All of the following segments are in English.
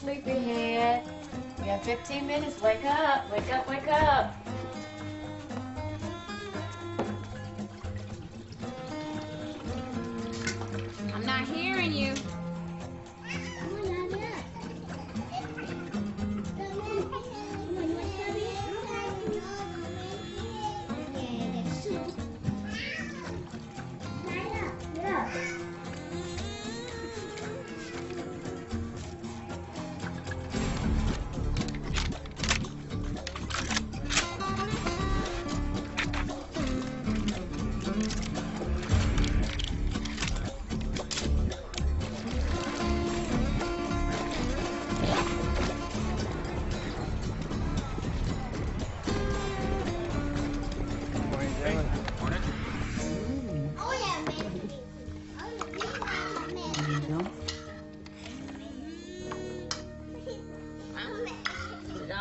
Sleepyhead. You got 15 minutes. Wake up. Wake up, wake up. I'm not hearing you.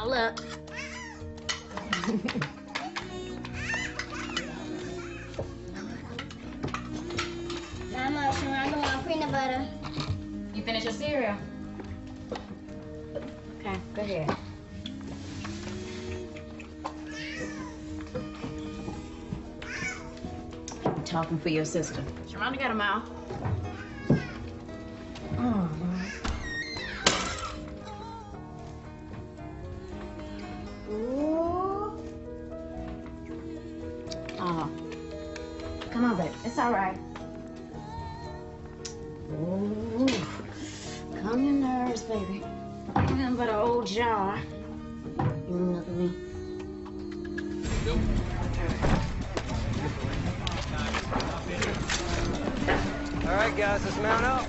Look. Mama, I want peanut butter. You finish your cereal? Okay, go ahead. I'm talking for your sister. Sharonda got a mouth. Oh, Lord. Oh, come on, baby. It's all right. Ooh, calm your nerves, baby. Nothing but an old jar. You want another me? All right, guys, let's mount up.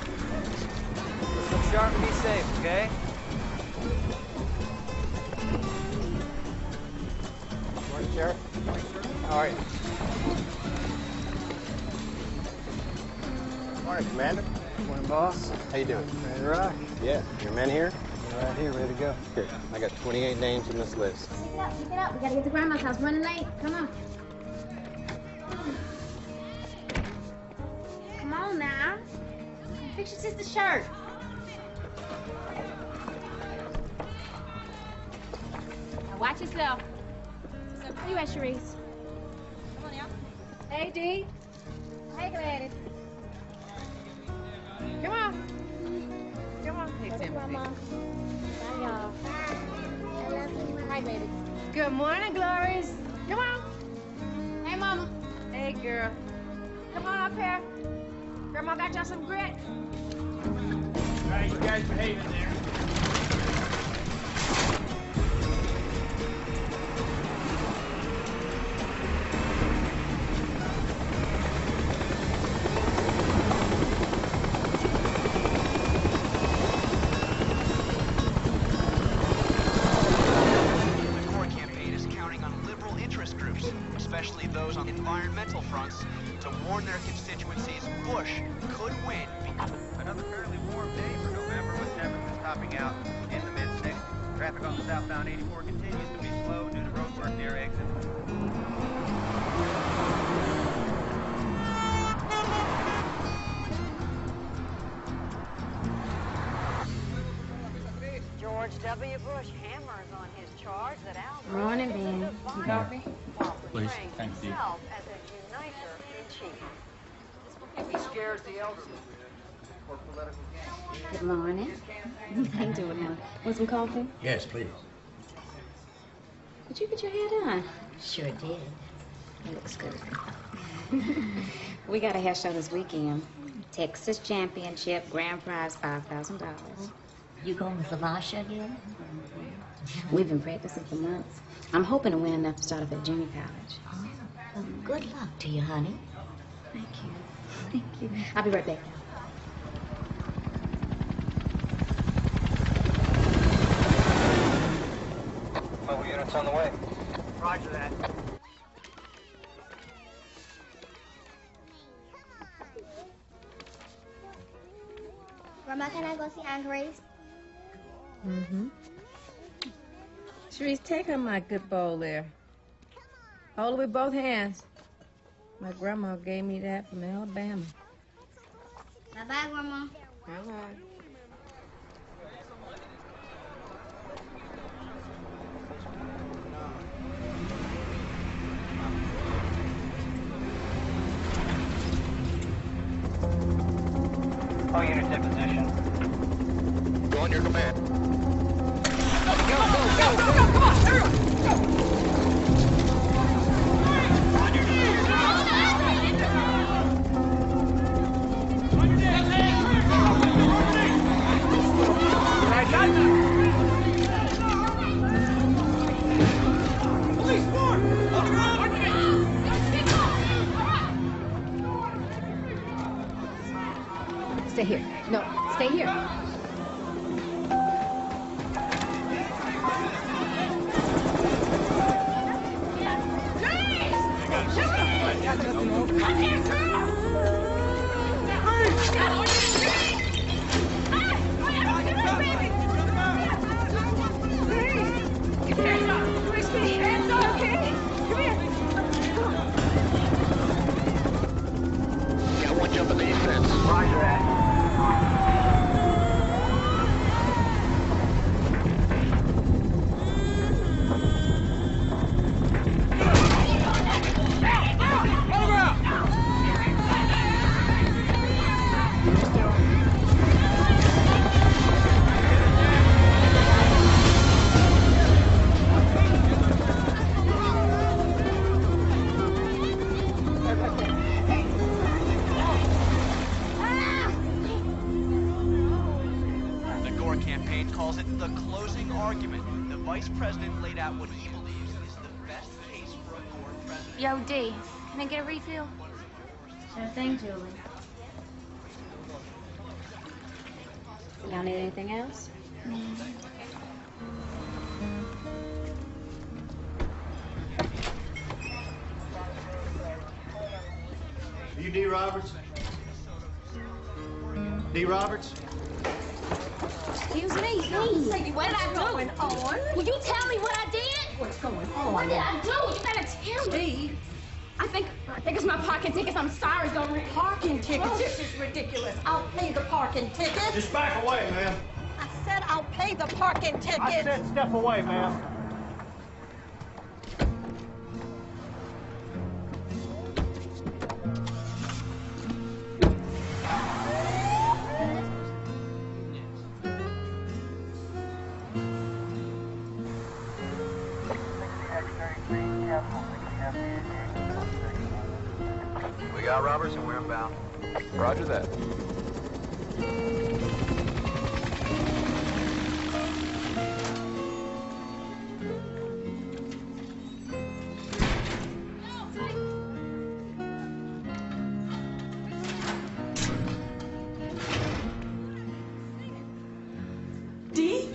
Let's look sharp and be safe, okay? Morning, Sheriff. How are you? Morning, Commander. Morning, boss. How you doing? Ready to rock? Yeah. Your men here? Right here, ready to go. Here, I got 28 names on this list. Pick it up, pick it up. We gotta get to Grandma's house. Running late. Come on. Come on now. Fix your sister's shirt. Now watch yourself. Where you at, Sharice? Come on, y'all. Hey, D. Hey, Gladys. Come on. Come on. Hey, Timothy. Grandma. Bye, y'all. I love you. Hi, baby. Good morning, Glories. Come on. Hey, Mama. Hey, girl. Come on up here. Grandma got y'all some grit. All right, you guys behave in there. Especially those on environmental fronts, to warn their constituencies Bush could win. Another fairly warm day for November, with temperatures topping out in the mid-60s. Traffic on the southbound 84 continues to be slow due to roadwork near exit. George W. Bush hammers on his charge that Al Morning, Ben. You coffee? Please, thank you. himself as a uniter in chief. He scares the elders for political gain. Good morning. How you doing, Mom? Want some coffee? Yes, please. Did you get your hair done? Sure did. It looks good. We got a hair show this weekend. Texas Championship, grand prize $5,000. You going with Elisha again? We've been practicing for months. I'm hoping to win enough to start off at junior college. Well, good luck to you, honey. Thank you. Thank you. I'll be right back now. Mobile units on the way. Roger that. Grandma, can I go see Aunt Grace? Mm-hmm. Sharice, take her my good bowl there. Hold it with both hands. My grandma gave me that from Alabama. Bye-bye, Grandma. Bye-bye. All units in position. Go on your command. Go, go, go, go, go, come on, everyone, go! Stay here. No, stay here. Got one jump in the defense. Roger that. The Gore campaign calls it the closing argument. The vice president laid out what he believes is the best case for a Gore president. Yo, D, can I get a refill? Sure thing, Julie. Y'all need anything else? Are you D. Roberts? D. Roberts? Excuse me. Lady, what did I do? Going on? Will you tell me what I did? What's going on? What did I do? You gotta tell me. I think it's my parking tickets. I'm sorry, Zoe. Parking tickets? This is ridiculous. I'll pay the parking tickets. Just back away, ma'am. I said I'll pay the parking tickets. I said step away, ma'am. We got Roberts and we're inbound. Roger that. D?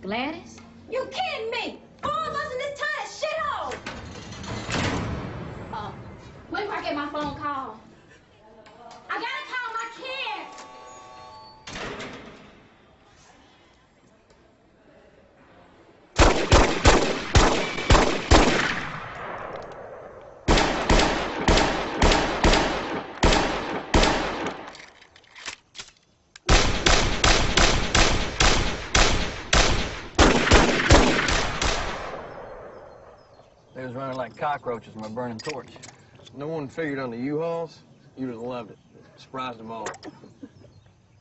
Gladys? You kidding me? All of us in this tiny shithole. When do I get my phone call? I gotta call my kids. They was running like cockroaches from a burning torch. No one figured on the U-Hauls. You would have loved it. Surprised them all.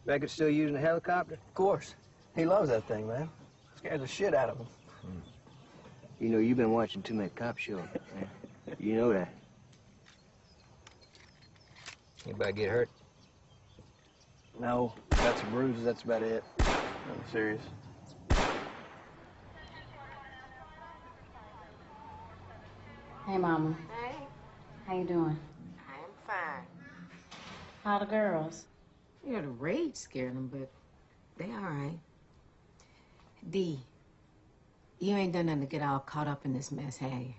Beckett's still using a helicopter? Of course. He loves that thing, man. Scares the shit out of him. You know, you've been watching too many cop shows, man. You know that. Anybody get hurt? No, got some bruises, that's about it. Nothing serious. Hey, Mama. Hey, How you doing? I'm fine. How the girls? Yeah, the rage scared them, but they all right. Dee, you ain't done nothing to get all caught up in this mess, have you?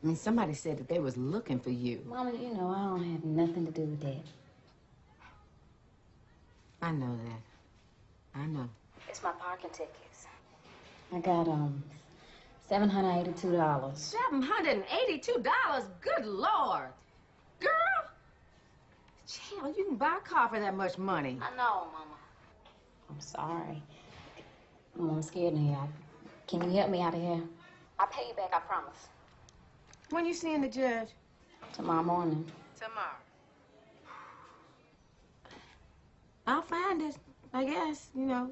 I mean, somebody said that they was looking for you. Mama, you know I don't have nothing to do with that. I know that. I know. It's my parking tickets. I got, $782. $782? Good Lord. Girl! Child, you can buy a car for that much money. I know, Mama. I'm sorry. Mama, I'm scared in here. Can you help me out of here? I'll pay you back, I promise. When you seeing the judge? Tomorrow morning. Tomorrow. I'll find it, I guess, you know.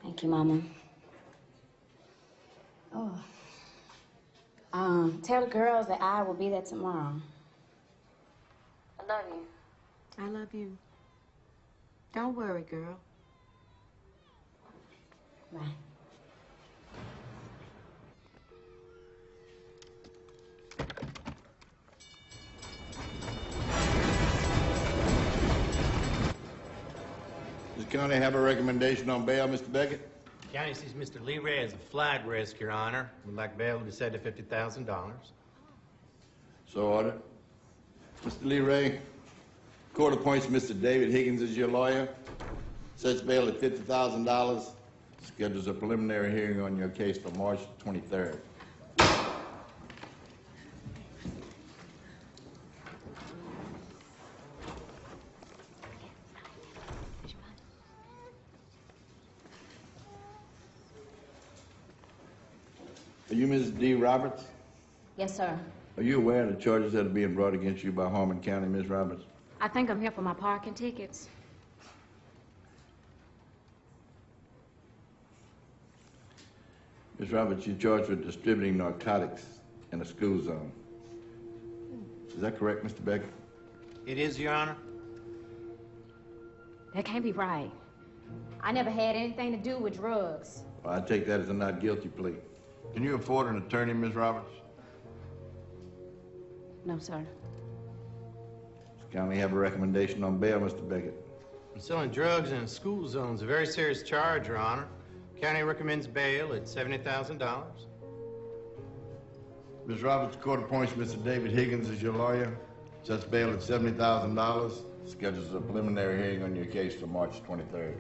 Thank you, Mama. Oh. Tell the girls that I will be there tomorrow. I love you. I love you. Don't worry, girl. Bye. Does the county have a recommendation on bail, Mr. Beckett? County sees Mr. Leray as a flight risk, Your Honor. Would like bail to be set to $50,000. So ordered. Mr. Leray, court appoints Mr. David Higgins as your lawyer. Sets bail at $50,000. Schedules a preliminary hearing on your case for March 23rd. Are you Mrs. D. Roberts? Yes, sir. Are you aware of the charges that are being brought against you by Harmon County, Ms. Roberts? I think I'm here for my parking tickets. Ms. Roberts, you're charged with distributing narcotics in a school zone. Is that correct, Mr. Beckett? It is, Your Honor. That can't be right. I never had anything to do with drugs. Well, I take that as a not guilty plea. Can you afford an attorney, Ms. Roberts? No, sir. Does the county have a recommendation on bail, Mr. Beckett? Selling drugs in a school zone is a very serious charge, Your Honor. County recommends bail at $70,000. Ms. Roberts, court appoints Mr. David Higgins as your lawyer. Sets bail at $70,000. Schedules a preliminary hearing on your case for March 23rd.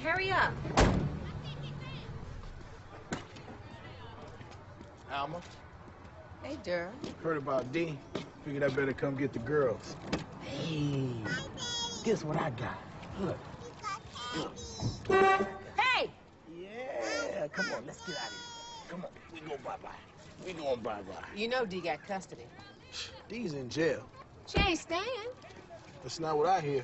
Hurry up. Alma, Hey, Durr. heard about D. Figured I better come get the girls. Hey, guess what I got? Look. Hey! Yeah, come on, let's get out of here. Come on, we go bye-bye. We going bye-bye. You know Dee got custody. D's in jail. She ain't staying. That's not what I hear.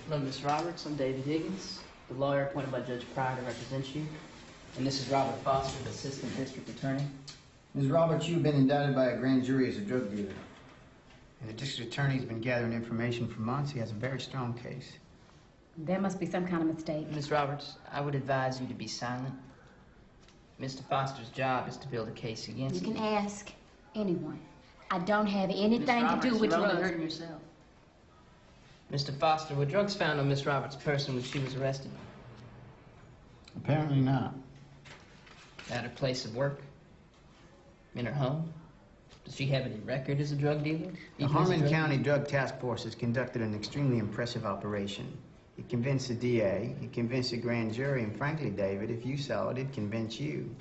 Hello, Miss Roberts. I'm David Higgins, the lawyer appointed by Judge Pryor to represent you. And this is Robert Foster, the Assistant District Attorney. Ms. Roberts, you've been indicted by a grand jury as a drug dealer. And the district attorney's been gathering information for months. He has a very strong case. There must be some kind of mistake. Miss Roberts, I would advise you to be silent. Mr. Foster's job is to build a case against You can ask anyone. I don't have anything to do with you're only drugs. hurting yourself. Mr. Foster, were drugs found on Miss Roberts' person when she was arrested? Apparently not. At her place of work? In her home? Does she have any record as a drug dealer? The Harmon County Drug Task Force has conducted an extremely impressive operation. It convinced the DA, it convinced the grand jury, and frankly, David, if you saw it, it'd convince you.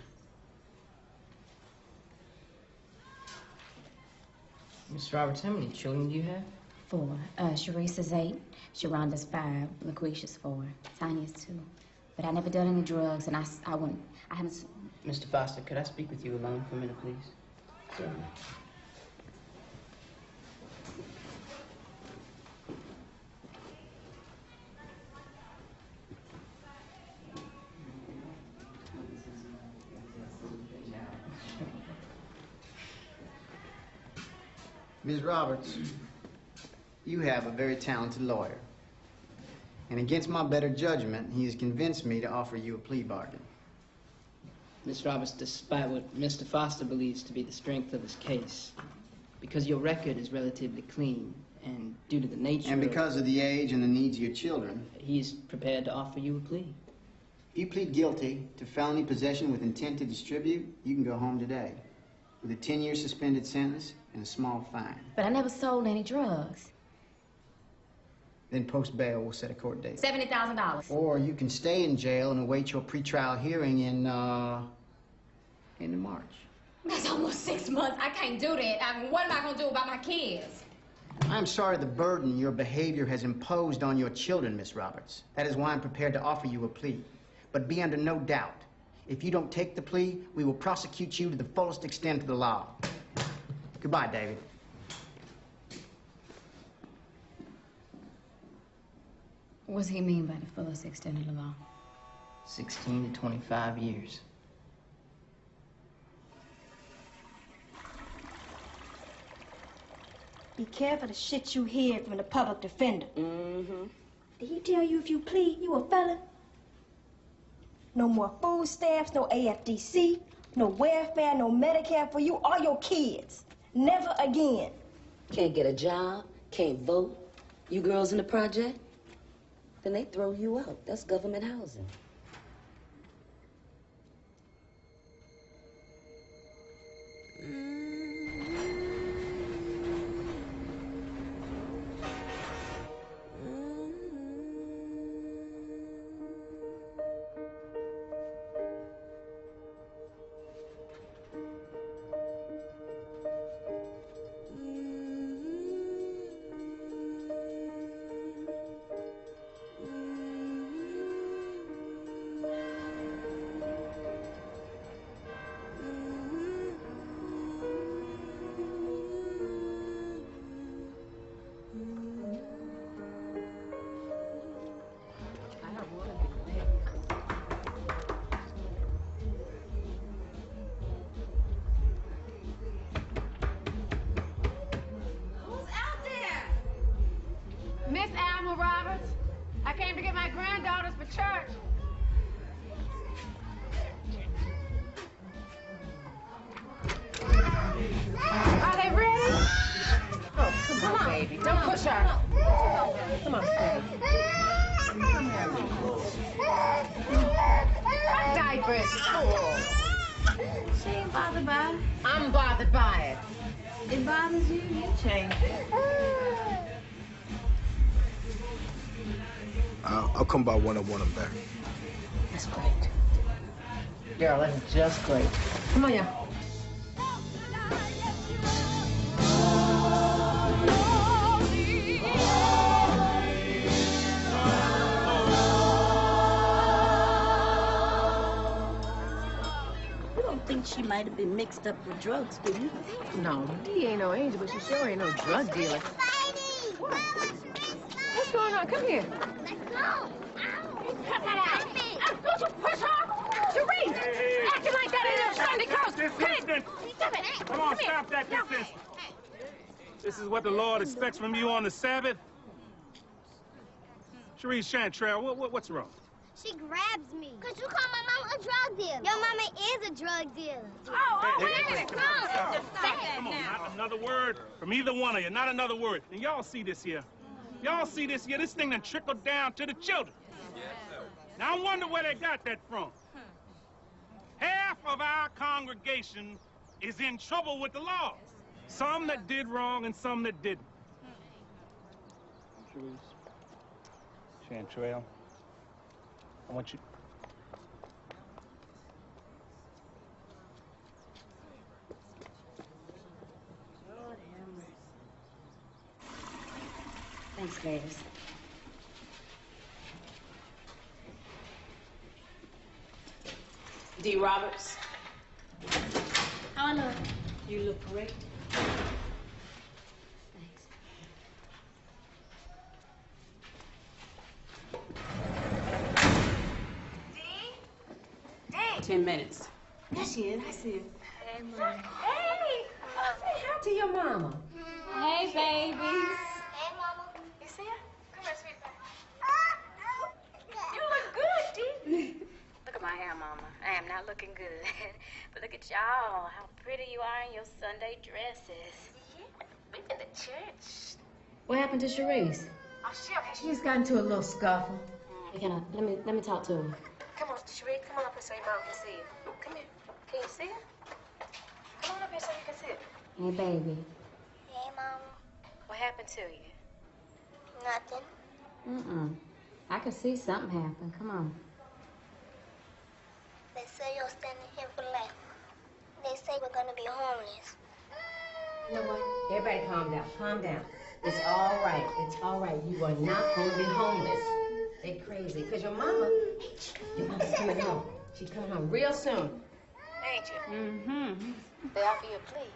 Miss Roberts, how many children do you have? 4. Sharice's 8. Sharonda's 5. LaQuisha's 4. Tanya's 2. but I never done any drugs, and I haven't... Mr. Foster, could I speak with you alone for a minute, please? Certainly. Ms. Roberts, you have a very talented lawyer. And against my better judgment, he has convinced me to offer you a plea bargain. Miss Roberts, despite what Mr. Foster believes to be the strength of his case, because your record is relatively clean, and due to the nature And because of the age and the needs of your children, he's prepared to offer you a plea. If you plead guilty to felony possession with intent to distribute, you can go home today with a 10-year suspended sentence and a small fine. But I never sold any drugs. Then post bail will set a court date. $70,000. Or you can stay in jail and await your pretrial hearing in March. That's almost 6 months. I can't do that. I mean, what am I going to do about my kids? I'm sorry the burden your behavior has imposed on your children, Miss Roberts. That is why I'm prepared to offer you a plea. But be under no doubt, if you don't take the plea, we will prosecute you to the fullest extent of the law. Goodbye, David. What does he mean by the fullest extent of the law? 16 to 25 years. Be careful the shit you hear from the public defender. Mm-hmm. Did he tell you if you plead, you a felon? No more food stamps, no AFDC, no welfare, no Medicare for you or your kids. Never again. Can't get a job, can't vote. You girls in the project? Then they throw you out. That's government housing. Miss Alma Roberts, I came to get my granddaughters for church. Are they ready? Oh, come on, baby. Don't push her. Come on, baby. Diapers. Oh. She ain't bothered by it. I'm bothered by it. It bothers you, you change it. I'll come by when I want them back. That's great. Girl, that's just great. Come on, y'all. You don't think she might have been mixed up with drugs, do you? No, Dee ain't no angel, but she sure ain't no drug dealer. What's going on? Come here. Let's go. Cut that out. Don't you push her! Therese! Acting like that ain't no Sunday coast! Stop it! Come on, stop that distance. This is what the Lord expects from you on the Sabbath? Cherise Chantrell, what's wrong? She grabs me. Cause you call my mama a drug dealer. Your mama is a drug dealer. Wait a minute. Come on, not another word from either one of you. Not another word. And y'all see this here. Y'all see this here. This thing done trickled down to the children. Now, I wonder where they got that from. Half of our congregation is in trouble with the law. Some that did wrong and some that didn't. Chantrell, I want you... Thanks, Gladys. D. Roberts. How I look? You look great. Thanks. 10 minutes. There she is. I see her. Hey, Mom. Hey! Say hi to your mama. Hey, babies. Hey, Mama. You see her? Come here, sweet pie. You look good, Dee. Look at my hair, Mama. I am not looking good. But look at y'all, how pretty you are in your Sunday dresses. We've been to church. What happened to Cherise? Oh, she's gotten into a little scuffle. Let me talk to her. Come on, Sheree, come on up here so your mom can see you. Come here. Can you see her? Come on up here so you can see her. Hey, baby. Hey, Mama. What happened to you? Nothing. I can see something happen. Come on. They say you're standing here for life. They say we're gonna be homeless. You know what? Everybody calm down. Calm down. It's all right. It's all right. You are not going to be homeless. They crazy. Because your mama's coming home. She's coming home real soon. Ain't you? Mm-hmm. They offer you a plea.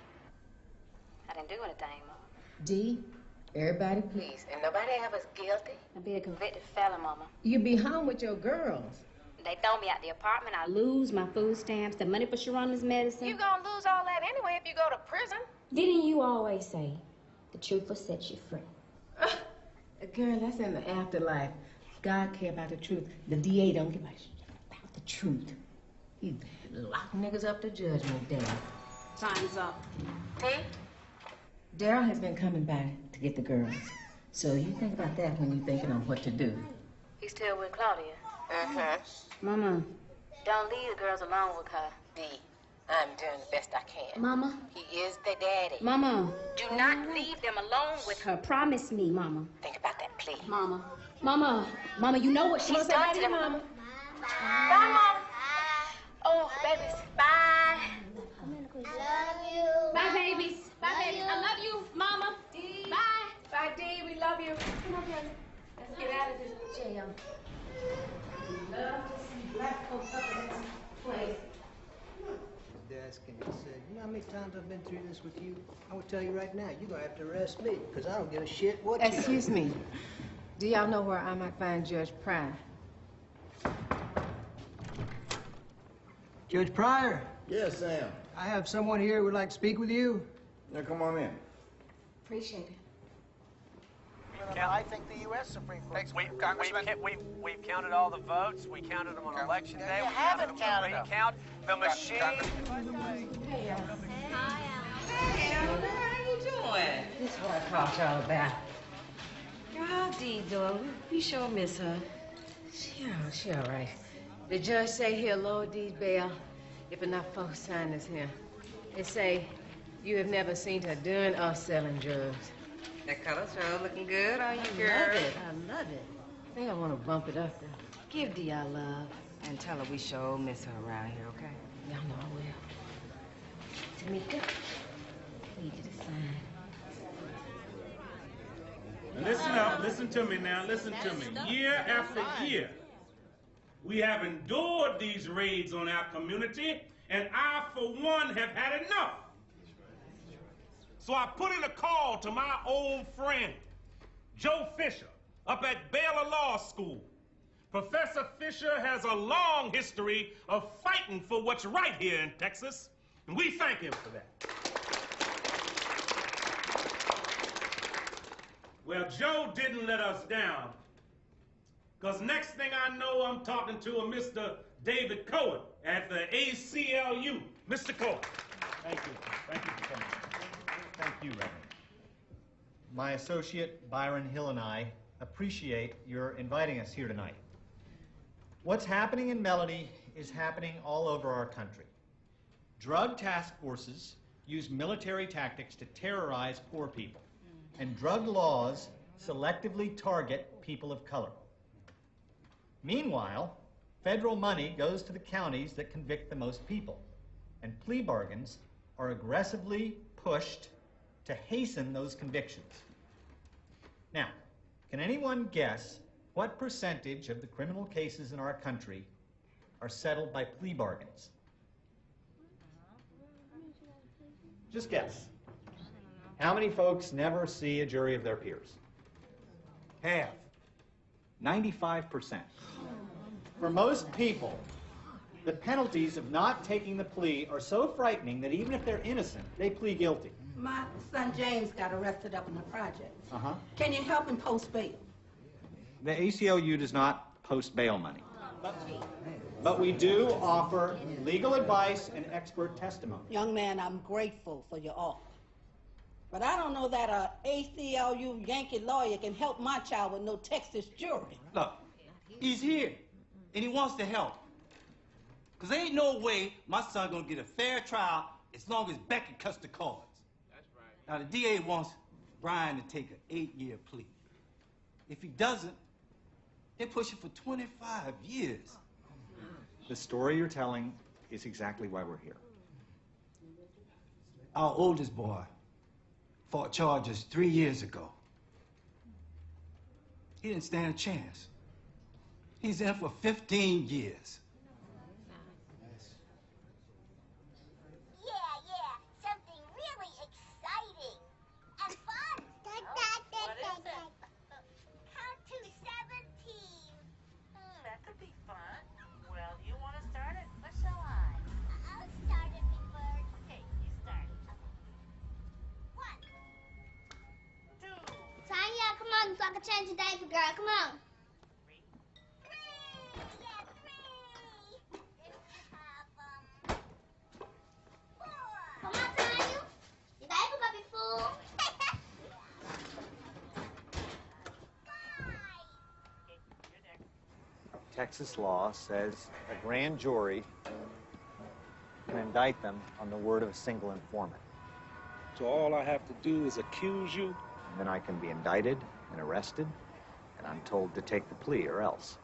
I didn't do anything, Mama. D, everybody please. And nobody ever's guilty. I'll be a convicted felon, Mama. You be home with your girls. They throw me out the apartment. I lose my food stamps, the money for Sharonda's medicine. You're going to lose all that anyway if you go to prison. Didn't you always say the truth will set you free? Girl, that's in the afterlife. God care about the truth. The DA don't give a shit about the truth. He lock niggas up to judgment day. Time's up. T? Daryl has been coming by to get the girls. So you think about that when you're thinking on what to do. He's still with Claudia. Uh-huh. Mama, don't leave the girls alone with her. D, I'm doing the best I can. Mama. He is the daddy. Mama. Do not leave them alone with her. Promise me, Mama. Think about that, please. Mama. Mama. Mama, you know what she's done to them. Mama. Bye, Mama. Oh, babies. Bye. Love you. Bye, babies. Bye, babies. I love you, Mama. D. Bye. Bye, D. We love you. Come on, baby. Let's get out of this jail. We love to see black folks up in this place. Desk and he said, you know how many times I've been through this with you? I will tell you right now, you're gonna have to arrest me, because I don't give a shit what you do. Excuse me. Do y'all know where I might find Judge Pryor? Judge Pryor? Yes, Sam. I have someone here who would like to speak with you. Now come on in. Appreciate it. I think the U.S. Supreme Court. We've counted all the votes. We counted them on election day. You haven't counted them. Recount the machine. Hey, Al. Hey, Al. How you doing? This is what I called y'all about. How Dee doing? We sure miss her. She all right. The judge say he'll lower Dee's bail if enough folks sign this here. They say you have never seen her doing or selling drugs. That color's sure looking good on you, girl. I love it. I think I want to bump it up, though. Give Dee our love. And tell her we sure miss her around here, okay? Y'all know I will. Tamika, I need you to sign. Listen up, listen to me now, listen to me. Year after year, we have endured these raids on our community, and I, for one, have had enough. So I put in a call to my old friend, Joe Fisher, up at Baylor Law School. Professor Fisher has a long history of fighting for what's right here in Texas, and we thank him for that. Well, Joe didn't let us down, because next thing I know, I'm talking to a Mr. David Cohen at the ACLU. Mr. Cohen. Thank you. Thank you for coming. Thank you, Reverend. My associate, Byron Hill, and I appreciate your inviting us here tonight. What's happening in Melody is happening all over our country. Drug task forces use military tactics to terrorize poor people, and drug laws selectively target people of color. Meanwhile, federal money goes to the counties that convict the most people, and plea bargains are aggressively pushed to hasten those convictions. Now, can anyone guess what percentage of the criminal cases in our country are settled by plea bargains. Just guess. How many folks never see a jury of their peers? Half. 95%. For most people, the penalties of not taking the plea are so frightening that even if they're innocent, they plead guilty. My son James got arrested up in the projects. Uh-huh. Can you help him post bail? The ACLU does not post bail money. But we do offer legal advice and expert testimony. Young man, I'm grateful for your offer. But I don't know that a ACLU Yankee lawyer can help my child with no Texas jury. Look, he's here, and he wants to help. Because there ain't no way my son gonna get a fair trial as long as Becky cuts the cards. That's right. Now, the DA wants Brian to take an 8-year plea. If he doesn't, they push it for 25 years. The story you're telling is exactly why we're here. Our oldest boy fought charges 3 years ago. He didn't stand a chance. He's in for 15 years. Something really exciting and fun. What is it? Count to 17. That could be fun. Well, you want to start it? Or shall I? I'll start it, Big Bird. Okay, you start. 1, 2. Tanya, come on, so I can change the diaper, girl. Come on. 3. 3. Yeah, 3. Come on, Tanya. Your diaper gonna be full. Texas law says a grand jury can indict them on the word of a single informant. So all I have to do is accuse you? And then I can be indicted and arrested, and I'm told to take the plea or else.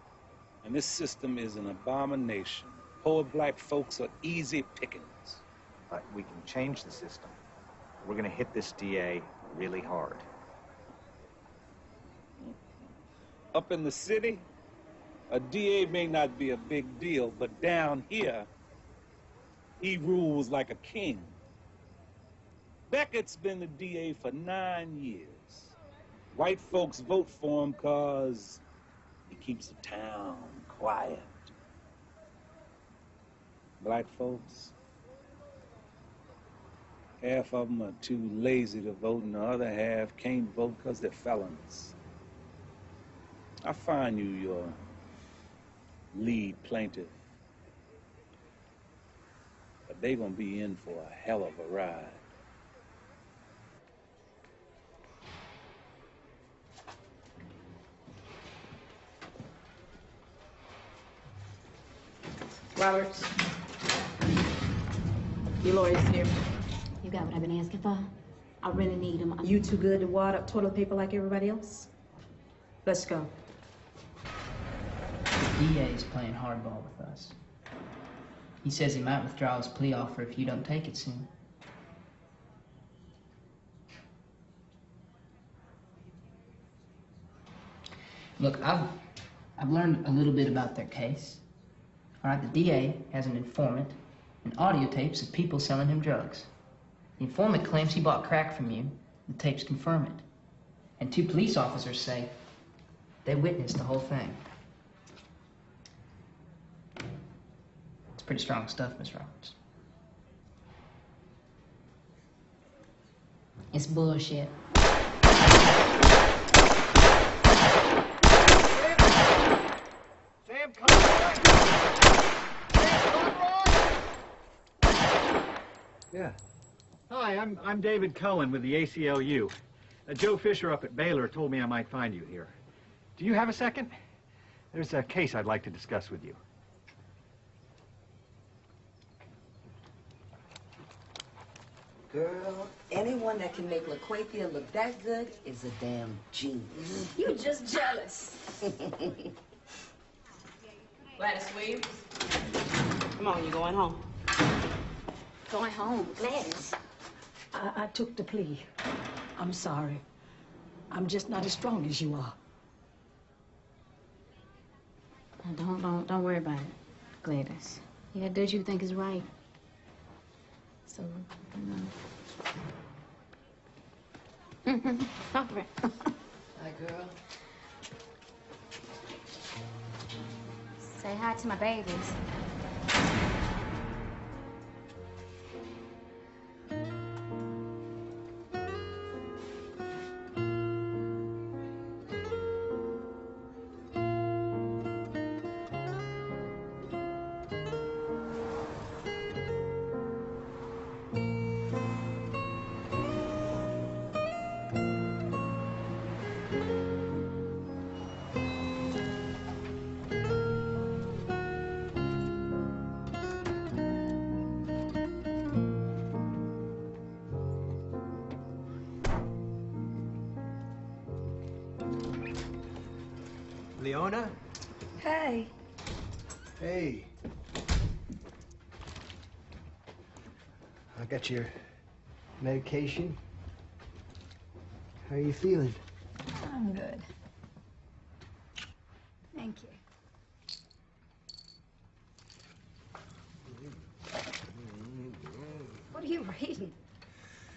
And this system is an abomination. Poor black folks are easy pickings. But we can change the system. We're going to hit this DA really hard. Up in the city, a DA may not be a big deal, but down here, he rules like a king. Beckett's been the DA for 9 years. White folks vote for him because he keeps the town quiet. Black folks, half of them are too lazy to vote, and the other half can't vote because they're felons. I find you your lead plaintiff, but they're gonna be in for a hell of a ride. Roberts. Your lawyer's here. You got what I've been asking for? I really need them. You too good to wad up toilet paper like everybody else? Let's go. The DA is playing hardball with us. He says he might withdraw his plea offer if you don't take it soon. Look, I've learned a little bit about their case. All right, the DA has an informant and audio tapes of people selling him drugs. The informant claims he bought crack from you. The tapes confirm it. And 2 police officers say they witnessed the whole thing. It's pretty strong stuff, Miss Roberts. It's bullshit. Sam, come on. Yeah. Hi, I'm David Cohen with the ACLU. Joe Fisher up at Baylor told me I might find you here. Do you have a second? There's a case I'd like to discuss with you. Girl, anyone that can make LaQuathia look that good is a damn genius. You just jealous. Gladys Williams. Come on, you going home? Going home, Gladys. I took the plea. I'm sorry. I'm just not as strong as you are. Don't worry about it. Gladys. Yeah, do what you think is right. So, you know. All right. Hi, girl. Say hi to my babies. Leona? Hey. Hey. I got your medication. How are you feeling? I'm good. Thank you. What are you reading?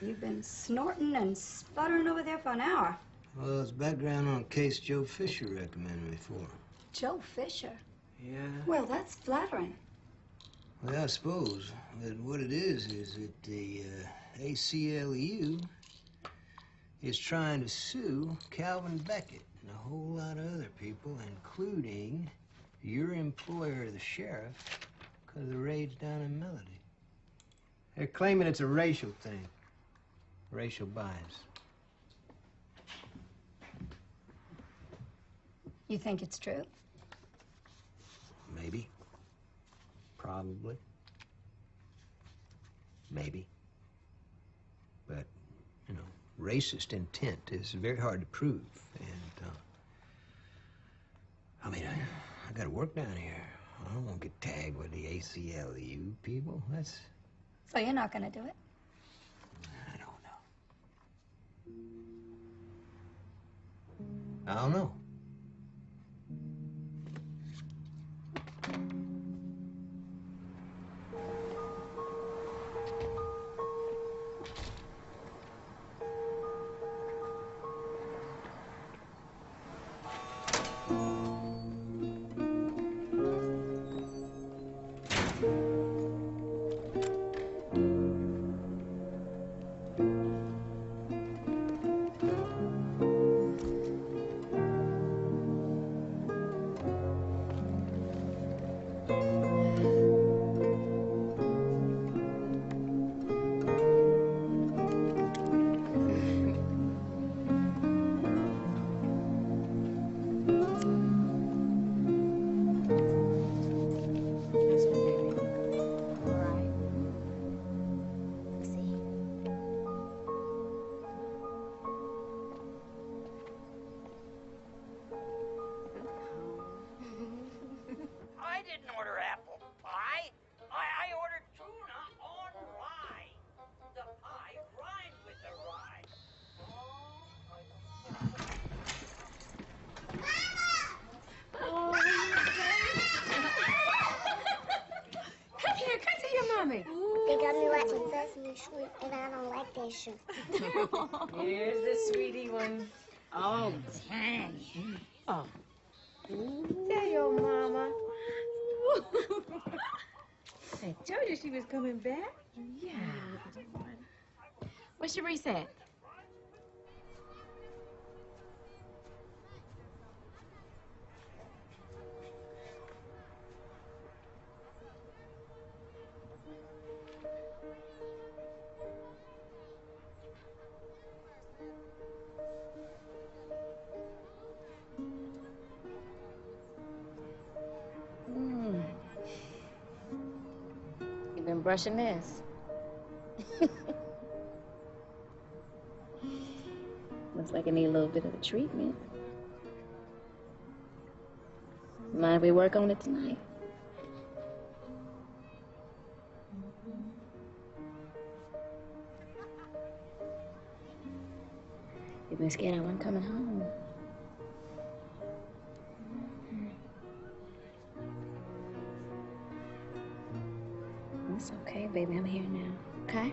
You've been snorting and sputtering over there for an hour. Well, it's background on a case Joe Fisher recommended me for. Joe Fisher? Yeah? Well, that's flattering. Well, I suppose. But what it is that the ACLU is trying to sue Calvin Beckett and a whole lot of other people, including your employer, the sheriff, because of the raids down in Melody. They're claiming it's a racial thing. Racial bias. You think it's true? Maybe. Probably. Maybe. But, you know, racist intent is very hard to prove. And, I mean, I gotta work down here. I don't want to get tagged with the ACLU people. That's... So you're not gonna do it? I don't know. I didn't order apple pie. I ordered tuna on rye. The pie rhymed with the rye. Come here, come to your mommy. They got me watching Sesame Street, and I don't like that show. Here's the sweetie one. Oh, dang. Oh. Tell your mama. I told you she was coming back. Yeah. What's your reset? You've been brushing this. Looks like I need a little bit of a treatment. Mind if we work on it tonight? You've been scared I wasn't coming home. It's okay, baby. I'm here now. Okay?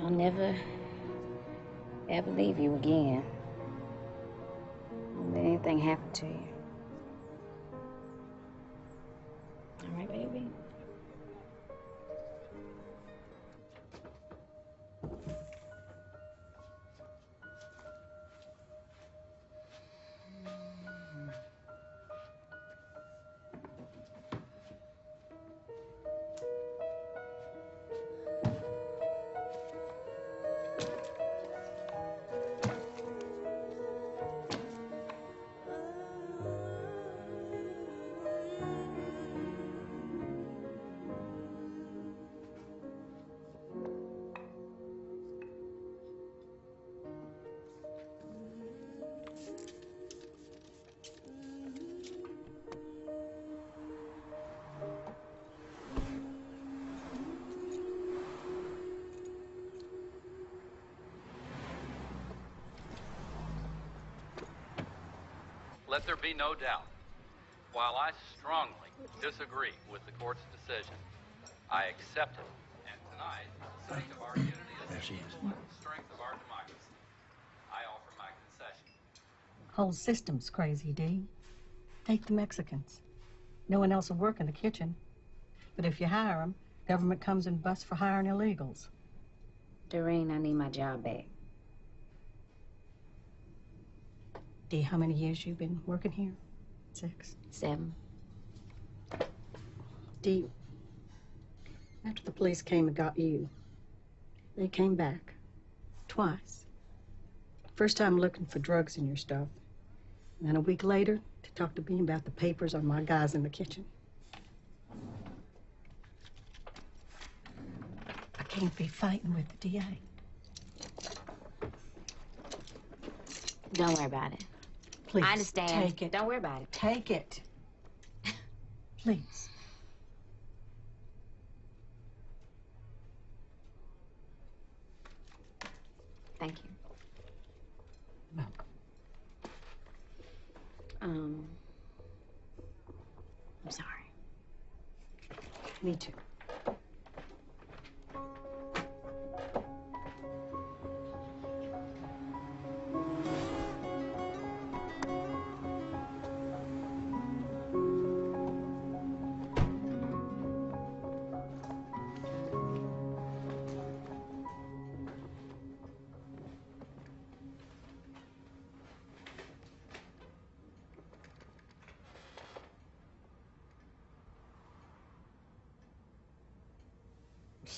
I'll never, ever leave you again. Don't let anything happen to you. All right, baby? Let there be no doubt. While I strongly disagree with the court's decision, I accept it. And tonight, for the sake of our unity as a people and the strength of our democracy, I offer my concession. Whole system's crazy, Dee. Take the Mexicans. No one else will work in the kitchen. But if you hire them, government comes and busts for hiring illegals. Doreen, I need my job back. Dee, how many years you been working here? 6? 7. Dee, after the police came and got you, they came back. Twice. First time looking for drugs in your stuff. And then a week later, to talk to me about the papers on my guys in the kitchen. I can't be fighting with the DA. Don't worry about it. Please, I understand. take it. Don't worry about it. Take it. Please. Thank you. Welcome. I'm sorry. Me too.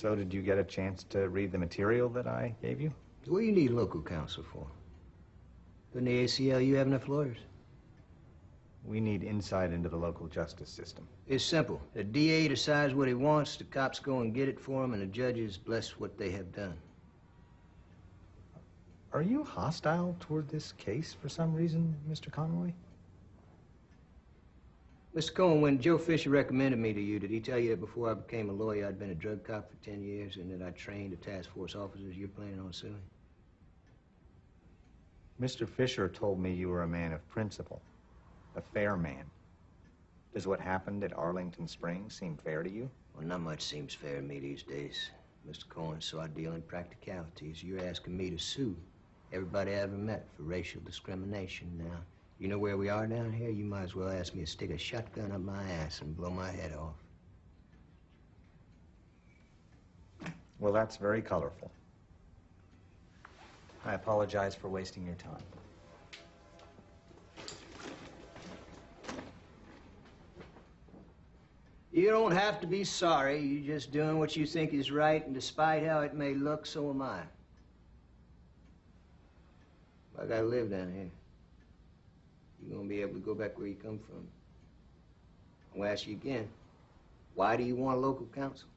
So did you get a chance to read the material that I gave you? What do you need local counsel for? Doesn't the ACLU have enough lawyers? We need insight into the local justice system. It's simple. The DA decides what he wants, the cops go and get it for him, and the judges bless what they have done. Are you hostile toward this case for some reason, Mr. Conroy? Mr. Cohen, when Joe Fisher recommended me to you, did he tell you that before I became a lawyer, I'd been a drug cop for 10 years and that I trained the task force officers you're planning on suing? Mr. Fisher told me you were a man of principle, a fair man. Does what happened at Arlington Springs seem fair to you? Well, not much seems fair to me these days, Mr. Cohen, so I deal in practicalities. You're asking me to sue everybody I ever met for racial discrimination. Now, you know where we are down here? You might as well ask me to stick a shotgun up my ass and blow my head off. Well, that's very colorful. I apologize for wasting your time. You don't have to be sorry. You're just doing what you think is right, and despite how it may look, so am I. I gotta live down here. You're gonna be able to go back where you come from. I'm gonna ask you again. Why do you want local counsel?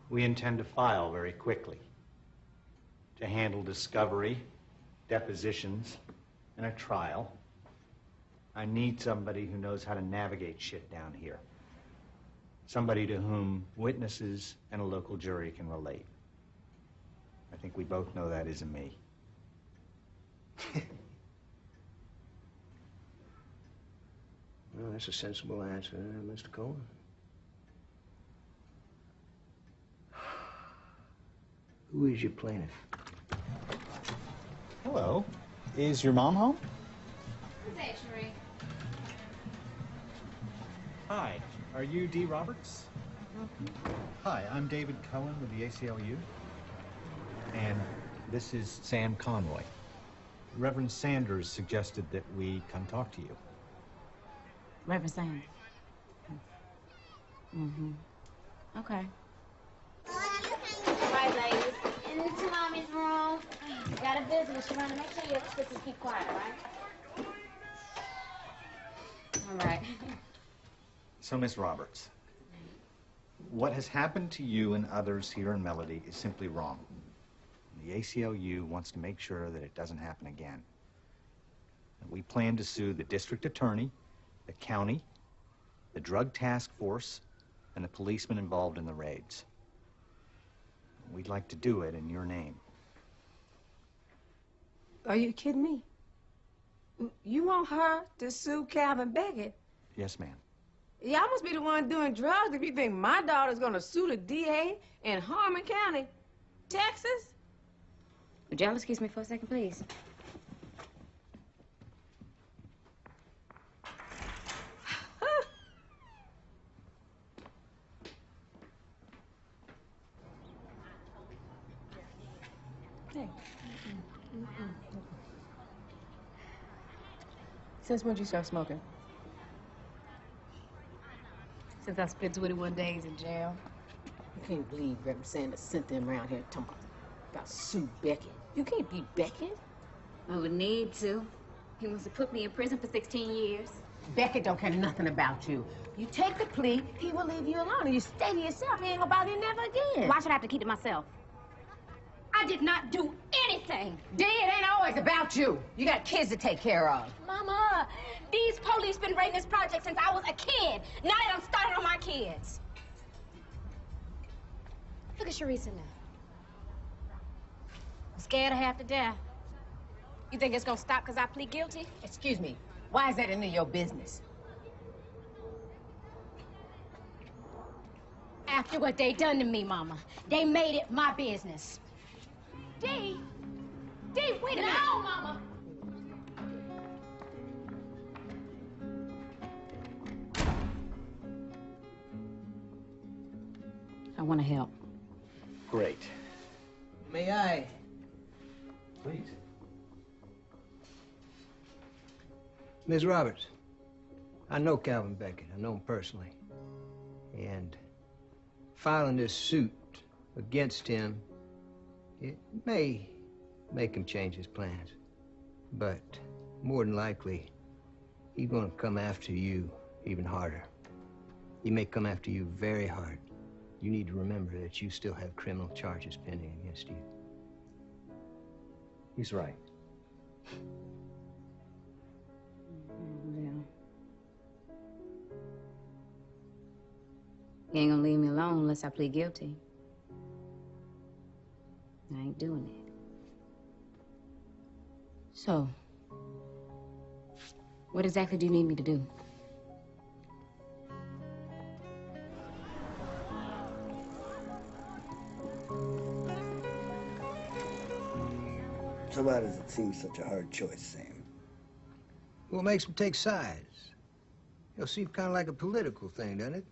We intend to file very quickly to handle discovery, depositions, and a trial. I need somebody who knows how to navigate shit down here. Somebody to whom witnesses and a local jury can relate. I think we both know that isn't me. That's a sensible answer, Mr. Cohen. Who is your plaintiff? Hello. Is your mom home? Who's that, Sheree? Hi. Are you Dee Roberts? Hi, I'm David Cohen with the ACLU. And this is Sam Conroy. Reverend Sanders suggested that we come talk to you. Reverend Sanders. Mm-hmm. Okay. All right, ladies. Into Mommy's room. You got a visitor. She wanted to make sure your sisters keep quiet, all right? All right. So, Miss Roberts, what has happened to you and others here in Melody is simply wrong. The ACLU wants to make sure that it doesn't happen again. And we plan to sue the district attorney, the county, the drug task force, and the policemen involved in the raids. We'd like to do it in your name. Are you kidding me? You want her to sue Calvin Beckett? Yes, ma'am. Y'all must be the one doing drugs if you think my daughter's gonna sue the DA in Harmon County, Texas. Would y'all excuse me for a second, please? Hey. Since when did you start smoking? Since I spent 21 days in jail. I can't believe Reverend Sanders sent them around here talking about Sue Beckett. You can't beat Beckett. I would need to. He wants to put me in prison for 16 years. Beckett don't care nothing about you. You take the plea, he will leave you alone. And you stay to yourself, he ain't gonna bother you never again. Why should I have to keep to myself? I did not do anything. Dee, it ain't always about you. You got kids to take care of. Mama, these police been raiding this project since I was a kid. Now that I'm starting on my kids. Look at Sharisa now. I'm scared of half to death. You think it's gonna stop because I plead guilty? Excuse me, why is that any of your business? After what they done to me, Mama, they made it my business. Dee, wait a minute. No, Mama. I want to help. Great. May I? Please. Ms. Roberts, I know Calvin Beckett. I know him personally. And filing this suit against him, it may make him change his plans. But more than likely, he's gonna come after you even harder. He may come after you very hard. You need to remember that you still have criminal charges pending against you. He's right. Yeah. He ain't gonna leave me alone unless I plead guilty. I ain't doing it. So, what exactly do you need me to do? So why does it seem such a hard choice, Sam? What makes him take sides? It'll seem kind of like a political thing, doesn't it?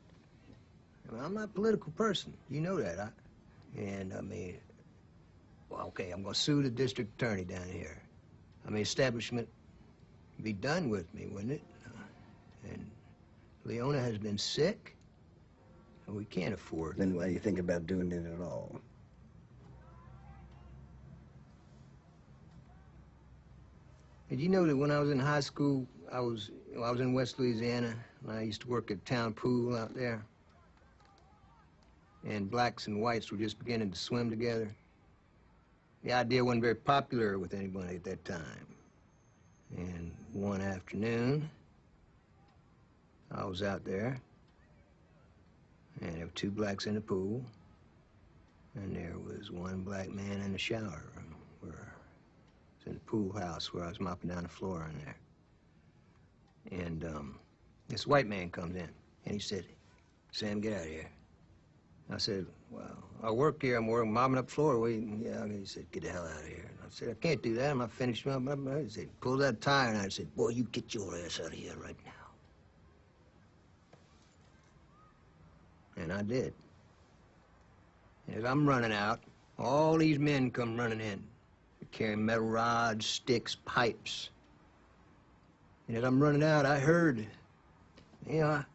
I mean, I'm not a political person. You know that. I mean, well, okay, I'm gonna sue the district attorney down here. I mean, establishment would be done with me, wouldn't it? And Leona has been sick, and we can't afford. Then why do you think about doing it at all? Did you know that when I was in high school, I was in West Louisiana, and I used to work at town pool out there. And blacks and whites were just beginning to swim together. The idea wasn't very popular with anybody at that time. And one afternoon, I was out there, and there were two blacks in the pool, and there was one black man in the shower room where in the pool house where I was mopping down the floor in there. And This white man comes in, and he said, Sam, get out of here. I said, well, I work here. I'm working, mopping up floor. Yeah, he said, get the hell out of here. And I said, I can't do that. I'm not finished. He said, pull that tire. And I said, boy, you get your ass out of here right now. And I did. And as I'm running out, all these men come running in. They're carrying metal rods, sticks, pipes. And as I'm running out, I heard, the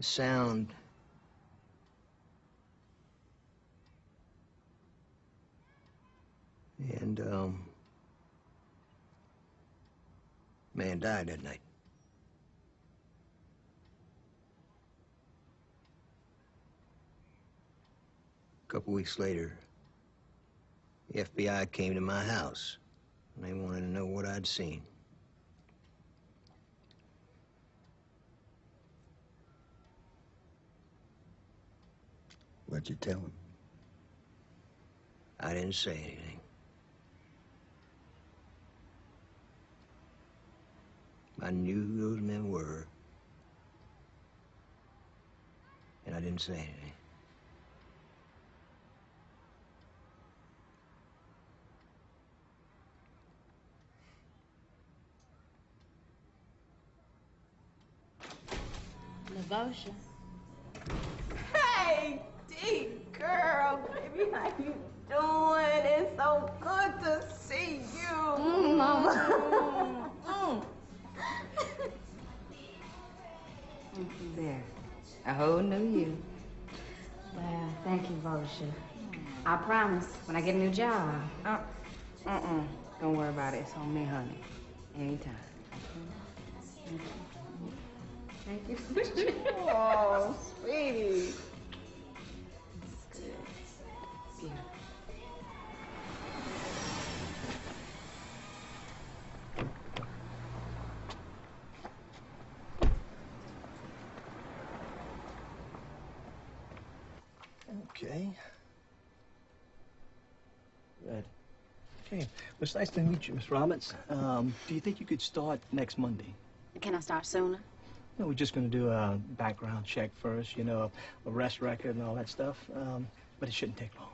sound. And, man died that night. A couple weeks later, the FBI came to my house, and they wanted to know what I'd seen. What'd you tell him? I didn't say anything. I knew who those men were, and I didn't say anything. Devotion. Hey, D girl, baby, how you doing? It's so good to see you. Mama. There. A whole new you. Well, thank you, Vosha. I promise when I get a new job. Don't worry about it. It's on me, honey. Anytime. Thank you. Oh, sweetie. It's good. Yeah. Okay. Good. Okay. Well, it's nice to meet you, Miss Roberts. Do you think you could start next Monday? Can I start sooner? No, we're just going to do a background check first, arrest record and all that stuff. But it shouldn't take long.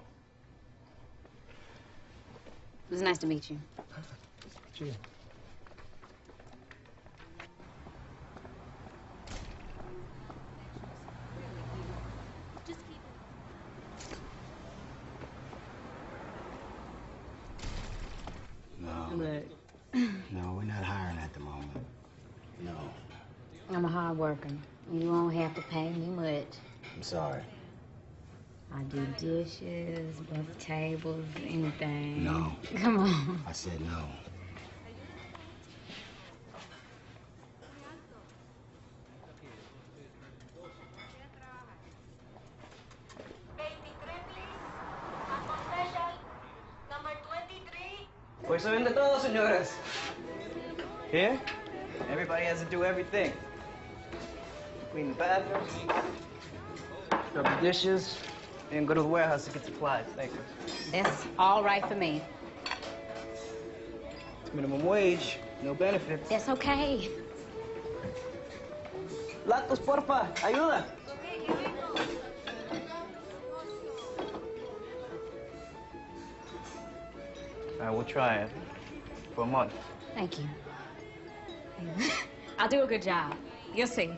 It was nice to meet you. Gee. No, we're not hiring at the moment. No. I'm a hard worker. You won't have to pay me much. I'm sorry. I do dishes, buff tables, anything. No. Come on. I said no. Pues se vende todo, señoras. Here, everybody has to do everything. Clean the bathrooms, scrub the dishes, and go to the warehouse to get supplies. Thank you. That's all right for me. It's minimum wage, no benefits. That's okay. Latos, porfa, ayuda. All right, we'll try it for a month. Thank you. I'll do a good job. You'll see.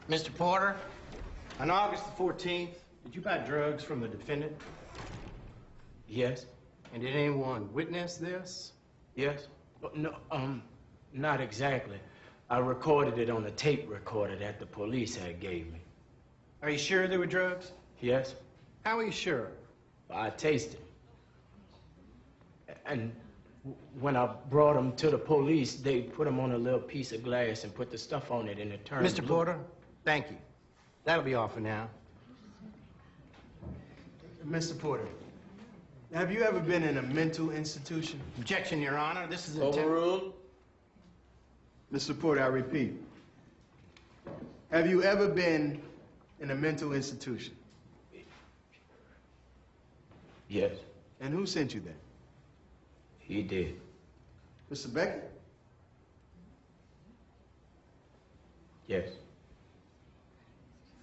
Mr. Porter, on August the 14th, Did you buy drugs from the defendant? yes. And did anyone witness this? Yes. No, not exactly. I recorded it on a tape recorder that the police had gave me. Are you sure there were drugs? Yes? How are you sure? I tasted. And when I brought them to the police, they put them on a little piece of glass and put the stuff on it and it turned Mr. blue. Porter, thank you. That'll be all for now. Mr. Porter, Have you ever been in a mental institution? Objection, Your Honor. This is Overruled. Mr. Porter, I repeat. Have you ever been in a mental institution? Yes, And who sent you there? he did. Mr. Beckett? Yes.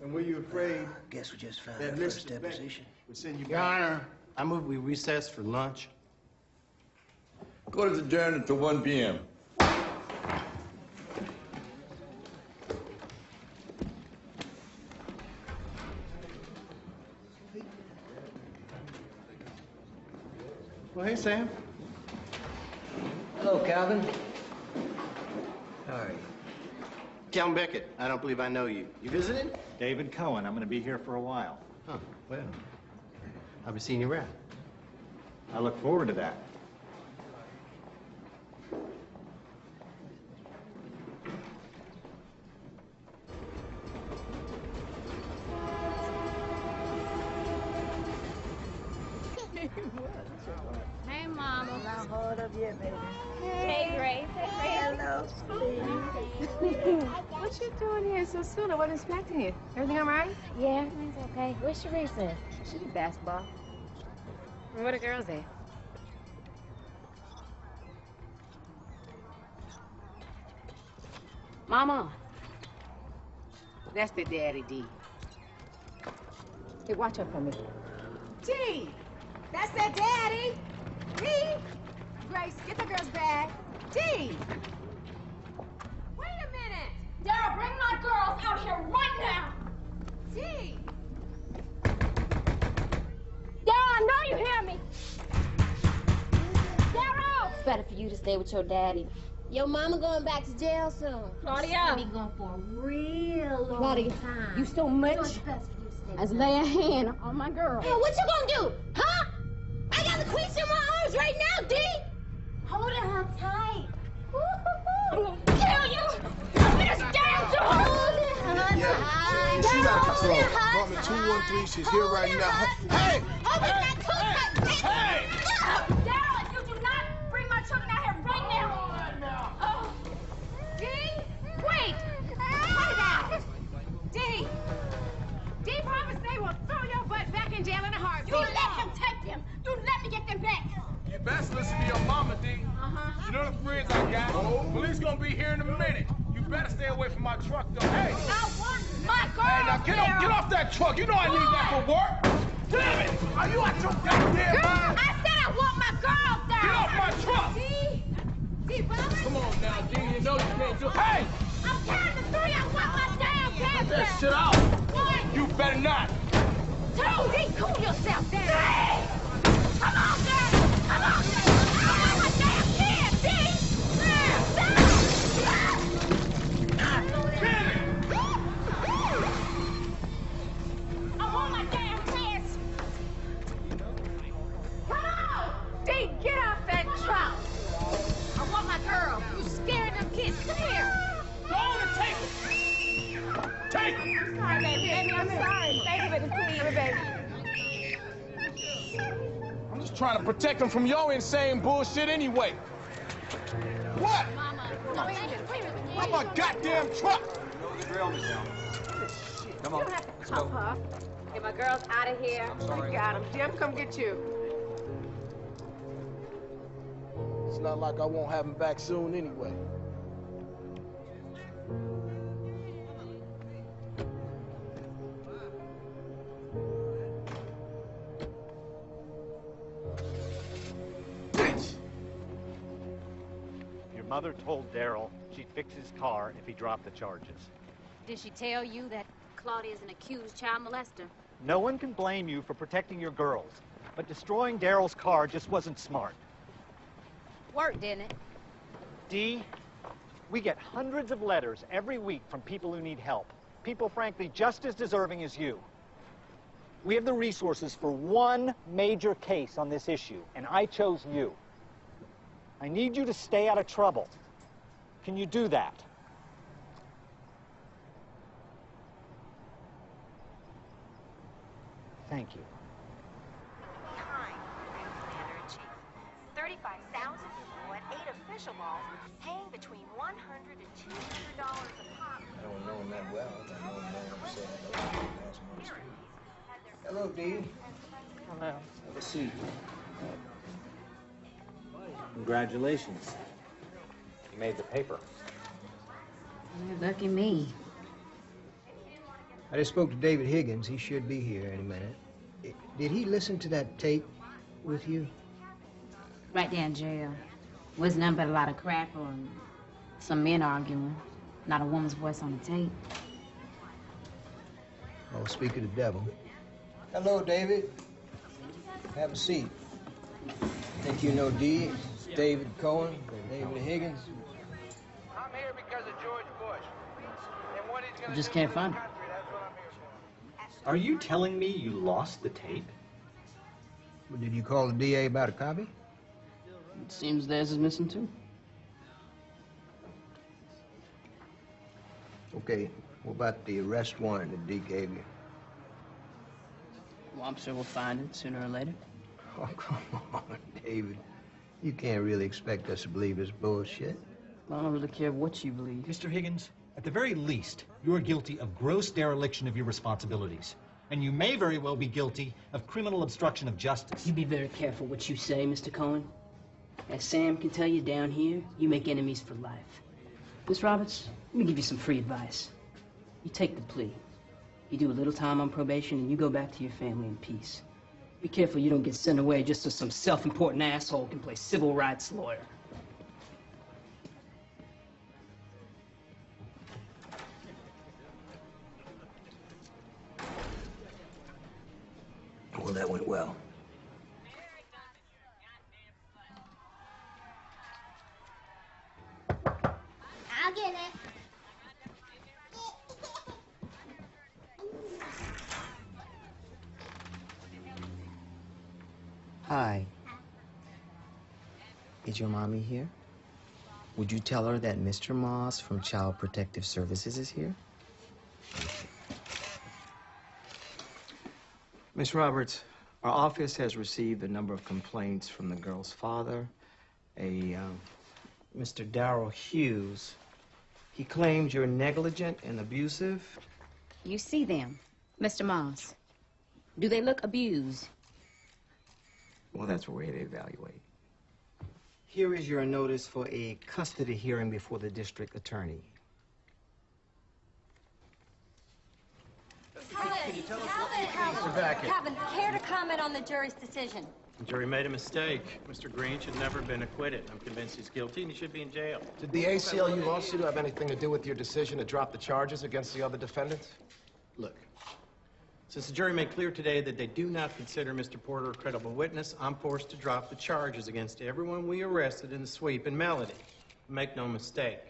And were you afraid Guess we just found that our Mr. first Beckett deposition. would send you Your back? Honor, I move we recess for lunch. Court is adjourned until 1 p.m. Well, hey, Sam. Hello, Calvin. How are you? Calvin Beckett, I don't believe I know you. You visiting? David Cohen. I'm going to be here for a while. Huh, well, I'll be seeing you around. I look forward to that. Hey, Mama. Not hard up yet, baby. Hey, Grace. Hey, Grace. Hello, What you doing here so soon? I wasn't expecting you. Everything all right? Yeah, everything's okay. Where's Sharice? She did basketball. Where the girls at? Mama. That's the daddy, D. Hey, watch her for me. D! That's their daddy! D! Grace, get the girl's bag. D! Wait a minute! Dara, bring my girls out here right now! D! Dara, I know you hear me! Dara! It's better for you to stay with your daddy. Your mama going back to jail soon. Claudia! She'll be gone for a real long Claudia, time. you so much So it's best for you to stay as with lay a hand on my girl. Hey, what you gonna do? Huh? I got the queens in my arms right now, D! Hold her tight. I'm gonna kill you! I'm gonna stand to hold it! Yeah, she's out of control. Apartment 213, she's here right now. Hey! Hold it too tight. Hey! Daryl, you do not bring my children out here right now! Oh. D! Wait! Cut it out! D! D promised they will throw your butt back in jail in a heartbeat. You let him take them! You let me get them back! You best listen to your mama, D. You know the friends I got? Police gonna be here in a minute. You better stay away from my truck, though. Hey! I want my girl! Hey, now get off that truck. You know I need that for work. Damn it! Are you out your goddamn Girl, mind? I said I want my girls there! Get off my truck! D! D, Robert! Come on now, D. You know you can't do. Hey! I'm carrying the three. I want my damn Get pants that back. shit out! One, You better not. two, D, cool yourself down. Three! Come on, girl! Come on! I want my damn kids, D! I want my damn kids! Come on! D, get off that truck! I want my girl. You scared them kids. Come here. Go on and take them. Take them. Sorry, baby. Baby, I'm sorry. Baby, please, baby. I'm just trying to protect them from your insane bullshit anyway. What? I'm a goddamn truck. Come on. You don't have to cuff her. Get my girls out of here. I got him. Jim, come get you. It's not like I won't have him back soon anyway. Bitch! Your mother told Daryl she'd fix his car if he dropped the charges. Did she tell you that Claudia's an accused child molester? No one can blame you for protecting your girls, but destroying Daryl's car just wasn't smart. Worked, didn't it? Dee, we get hundreds of letters every week from people who need help. People, frankly, just as deserving as you. We have the resources for one major case on this issue, and I chose you. I need you to stay out of trouble. Can you do that? Thank you. 35,000 people at 8 official malls paying between $100 and $200 a pop. I don't know him that well. I know him well enough to say hello to him on the street. Hello, Dee. Hello. Have a seat. Congratulations. You made the paper. Lucky me. I just spoke to David Higgins. He should be here in a minute. Did he listen to that tape with you? Right there in jail. Wasn't nothing but a lot of crap or some men arguing. Not a woman's voice on the tape. Oh, speak of the devil. Hello, David. Have a seat. Think you know Dee? David Cohen, David Higgins. I'm here because of George Bush. And what he's You just can't find it. Are you telling me you lost the tape? Well, did you call the DA about a copy? It seems theirs is missing too. Okay, what about the arrest warrant that Dee gave you? Well, I'm sure we'll find it sooner or later. Oh, come on, David. You can't really expect us to believe this bullshit. I don't really care what you believe. Mr. Higgins, at the very least, you are guilty of gross dereliction of your responsibilities. And you may very well be guilty of criminal obstruction of justice. You be very careful what you say, Mr. Cohen. As Sam can tell you down here, you make enemies for life. Miss Roberts, let me give you some free advice. You take the plea. You do a little time on probation and you go back to your family in peace. Be careful you don't get sent away just so some self-important asshole can play civil rights lawyer. Well, that went well. I'll get it. Hi. Is your mommy here? Would you tell her that Mr. Moss from Child Protective Services is here? Miss Roberts, our office has received a number of complaints from the girl's father, Mr. Darrell Hughes. He claims you're negligent and abusive. You see them, Mr. Moss. Do they look abused? Well, that's where they evaluate. Here is your notice for a custody hearing before the district attorney. Calvin, care to comment on the jury's decision? The jury made a mistake. Mr. Green should never have been acquitted. I'm convinced he's guilty and he should be in jail. Did the ACLU lawsuit have anything to do with your decision to drop the charges against the other defendants? Look, since the jury made clear today that they do not consider Mr. Porter a credible witness, I'm forced to drop the charges against everyone we arrested in the sweep in Melody. Make no mistake,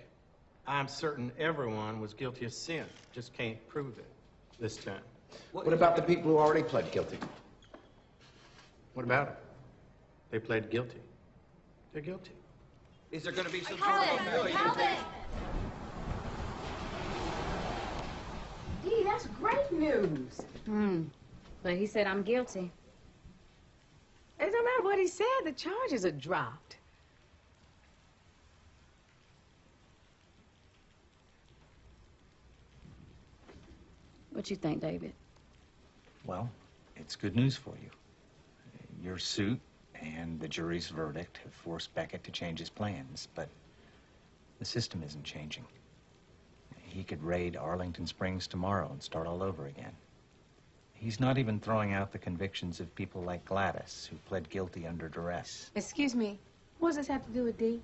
I'm certain everyone was guilty of sin. Just can't prove it this time. What about the people who already pled guilty? What about it? They pled guilty. They're guilty. Is there going to be some Gee, that's great news. But he said I'm guilty. It don't matter what he said, the charges are dropped. What you think, David? Well, it's good news for you. Your suit and the jury's verdict have forced Beckett to change his plans, but the system isn't changing. He could raid Arlington Springs tomorrow and start all over again. He's not even throwing out the convictions of people like Gladys, who pled guilty under duress. Excuse me, what does this have to do with Dee?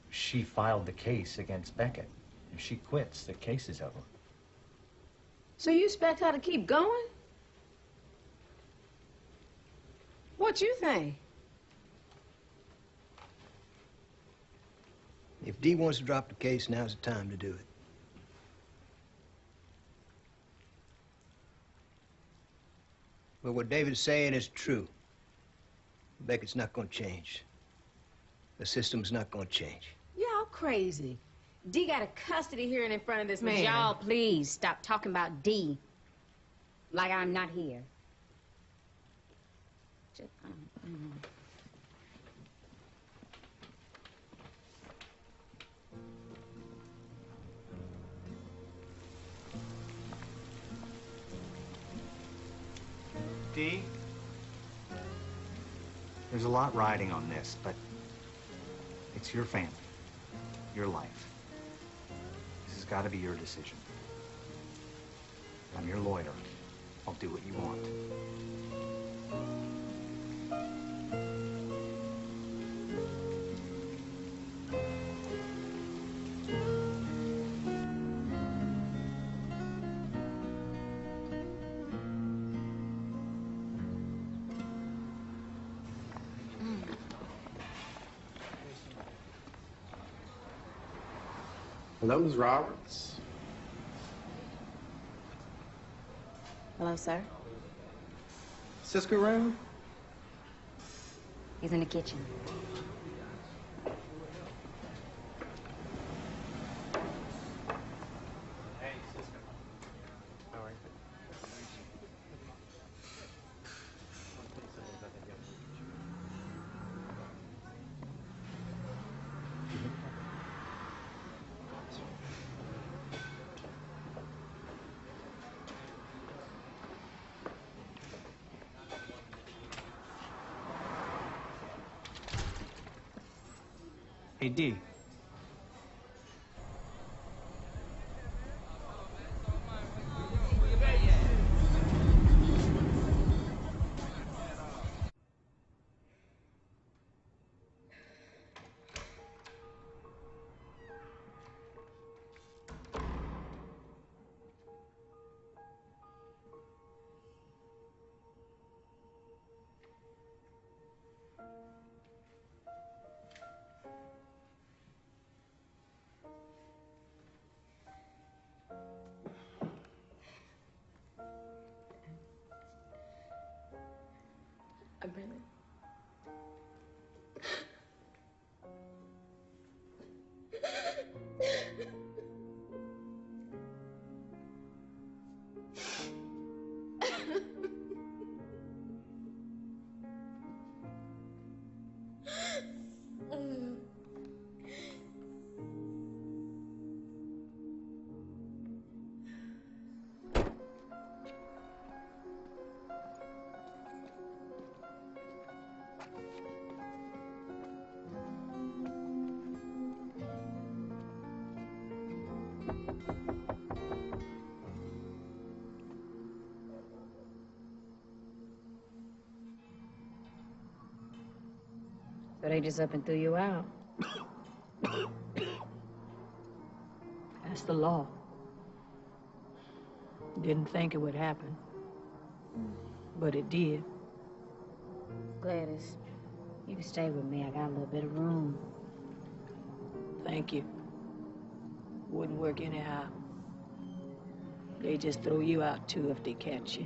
She filed the case against Beckett. If she quits, the case is over. So you expect her to keep going? What you think? If Dee wants to drop the case, now's the time to do it. But what David's saying is true. Beckett's not going to change. The system's not going to change. Y'all crazy. Dee got a custody hearing in front of this man. Y'all, please stop talking about Dee like I'm not here. There's a lot riding on this, but it's your family, your life. This has got to be your decision. I'm your lawyer. I'll do what you want. Hello, Ms. Roberts. Hello, sir. Cisco room? He's in the kitchen. Hey, Cisco. How are you? Hey, D. I'm really... So they just up and threw you out. That's the law. Didn't think it would happen, but it did. Gladys, you can stay with me. I got a little bit of room. Thank you. Wouldn't work anyhow. They just throw you out too if they catch you.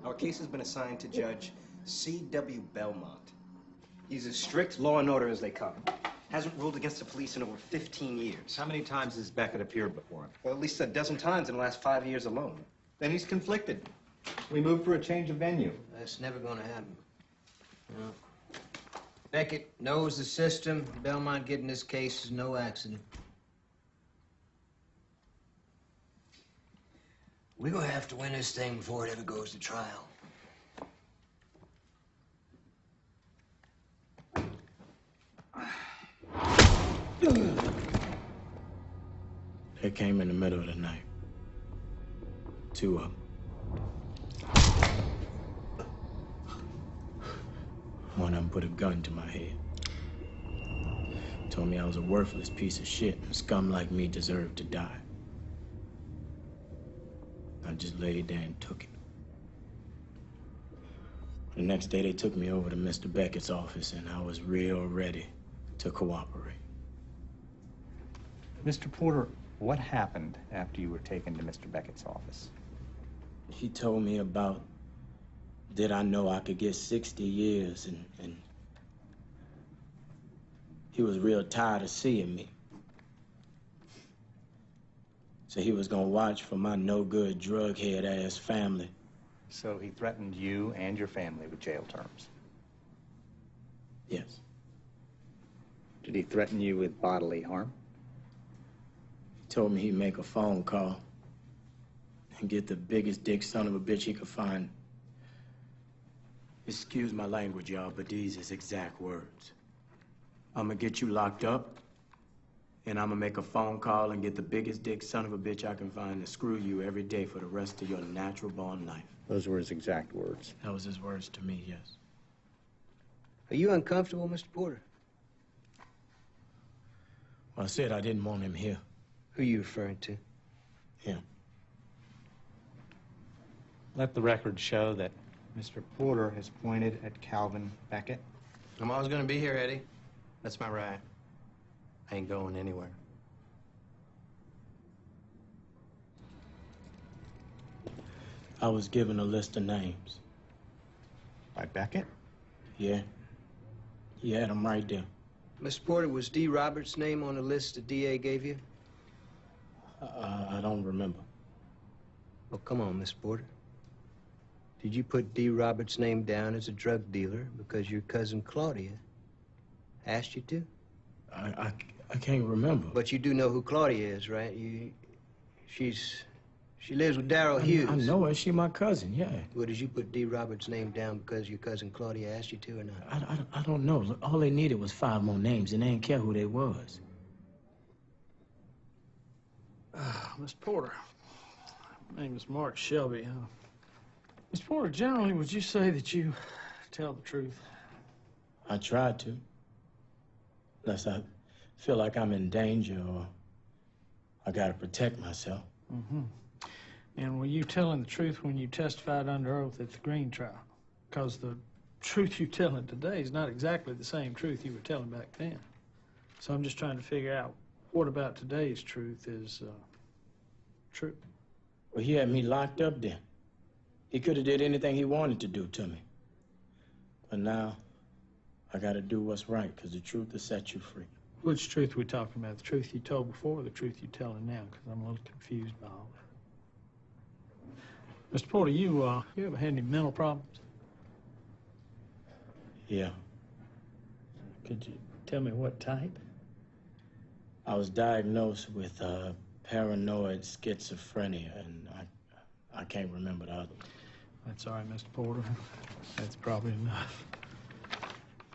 Our case has been assigned to Judge C.W. Belmont. He's as strict law and order as they come. Hasn't ruled against the police in over 15 years. How many times has Beckett appeared before him? Well, at least a dozen times in the last 5 years alone. Then he's conflicted. We moved for a change of venue. That's never going to happen. No. Beckett knows the system. Belmont getting this case is no accident. We're going to have to win this thing before it ever goes to trial. They came in the middle of the night. 2 of them. One of them put a gun to my head. Told me I was a worthless piece of shit and scum like me deserved to die. I just laid there and took it. The next day, they took me over to Mr. Beckett's office, and I was real ready to cooperate. Mr. Porter, what happened after you were taken to Mr. Beckett's office? He told me about, did I know I could get 60 years, and he was real tired of seeing me. So he was gonna watch for my no-good, drug-head ass family So he threatened you and your family with jail terms? Yes. Did he threaten you with bodily harm? He told me he'd make a phone call and get the biggest dick son of a bitch he could find. Excuse my language, y'all, but these is exact words. I'm gonna get you locked up, and I'm gonna make a phone call and get the biggest dick son of a bitch I can find to screw you every day for the rest of your natural-born life. Those were his exact words. That was his words to me, yes. Are you uncomfortable, Mr. Porter? Well, I said I didn't want him here. Who are you referring to? Him. Let the record show that Mr. Porter has pointed at Calvin Beckett. I'm always gonna be here, Eddie. That's my right. I ain't going anywhere. I was given a list of names. By Beckett? Yeah. He had them right there. Mr. Porter, was D. Roberts' name on the list the DA gave you? I don't remember. Oh, come on, Mr. Porter. Did you put D. Roberts' name down as a drug dealer because your cousin Claudia asked you to? I can't remember. But you do know who Claudia is, right? She lives with Darrell Hughes. I know her. She my cousin, yeah. Well, did you put D. Roberts' name down because your cousin Claudia asked you to or not? I don't know. Look, all they needed was 5 more names, and they didn't care who they was. Mr. Porter, my name is Mark Shelby. Mr. Porter, generally, would you say that you tell the truth? I tried to. Unless I feel like I'm in danger or I gotta protect myself. Mm-hmm. And were you telling the truth when you testified under oath at the Green trial? Because the truth you're telling today is not exactly the same truth you were telling back then. So I'm just trying to figure out what about today's truth is true. Well, he had me locked up then. He could have did anything he wanted to do to me. But now, I gotta do what's right, because the truth will set you free. Which truth are we talking about? The truth you told before or the truth you're telling now? Because I'm a little confused by all that. Mr. Porter, you ever had any mental problems? Yeah. Could you tell me what type? I was diagnosed with paranoid schizophrenia, and I can't remember the other. That's all right, Mr. Porter. That's probably enough.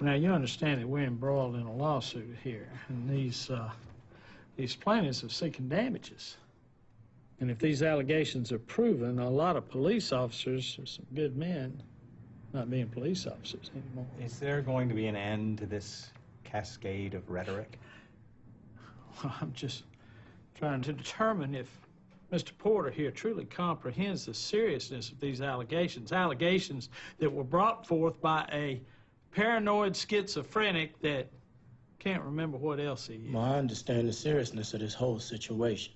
Now, you understand that we're embroiled in a lawsuit here, and these plaintiffs are seeking damages. And if these allegations are proven, a lot of police officers are some good men not being police officers anymore. Is there going to be an end to this cascade of rhetoric? Well, I'm just trying to determine if Mr. Porter here truly comprehends the seriousness of these allegations that were brought forth by a paranoid schizophrenic that can't remember what else he is. Well, I understand the seriousness of this whole situation.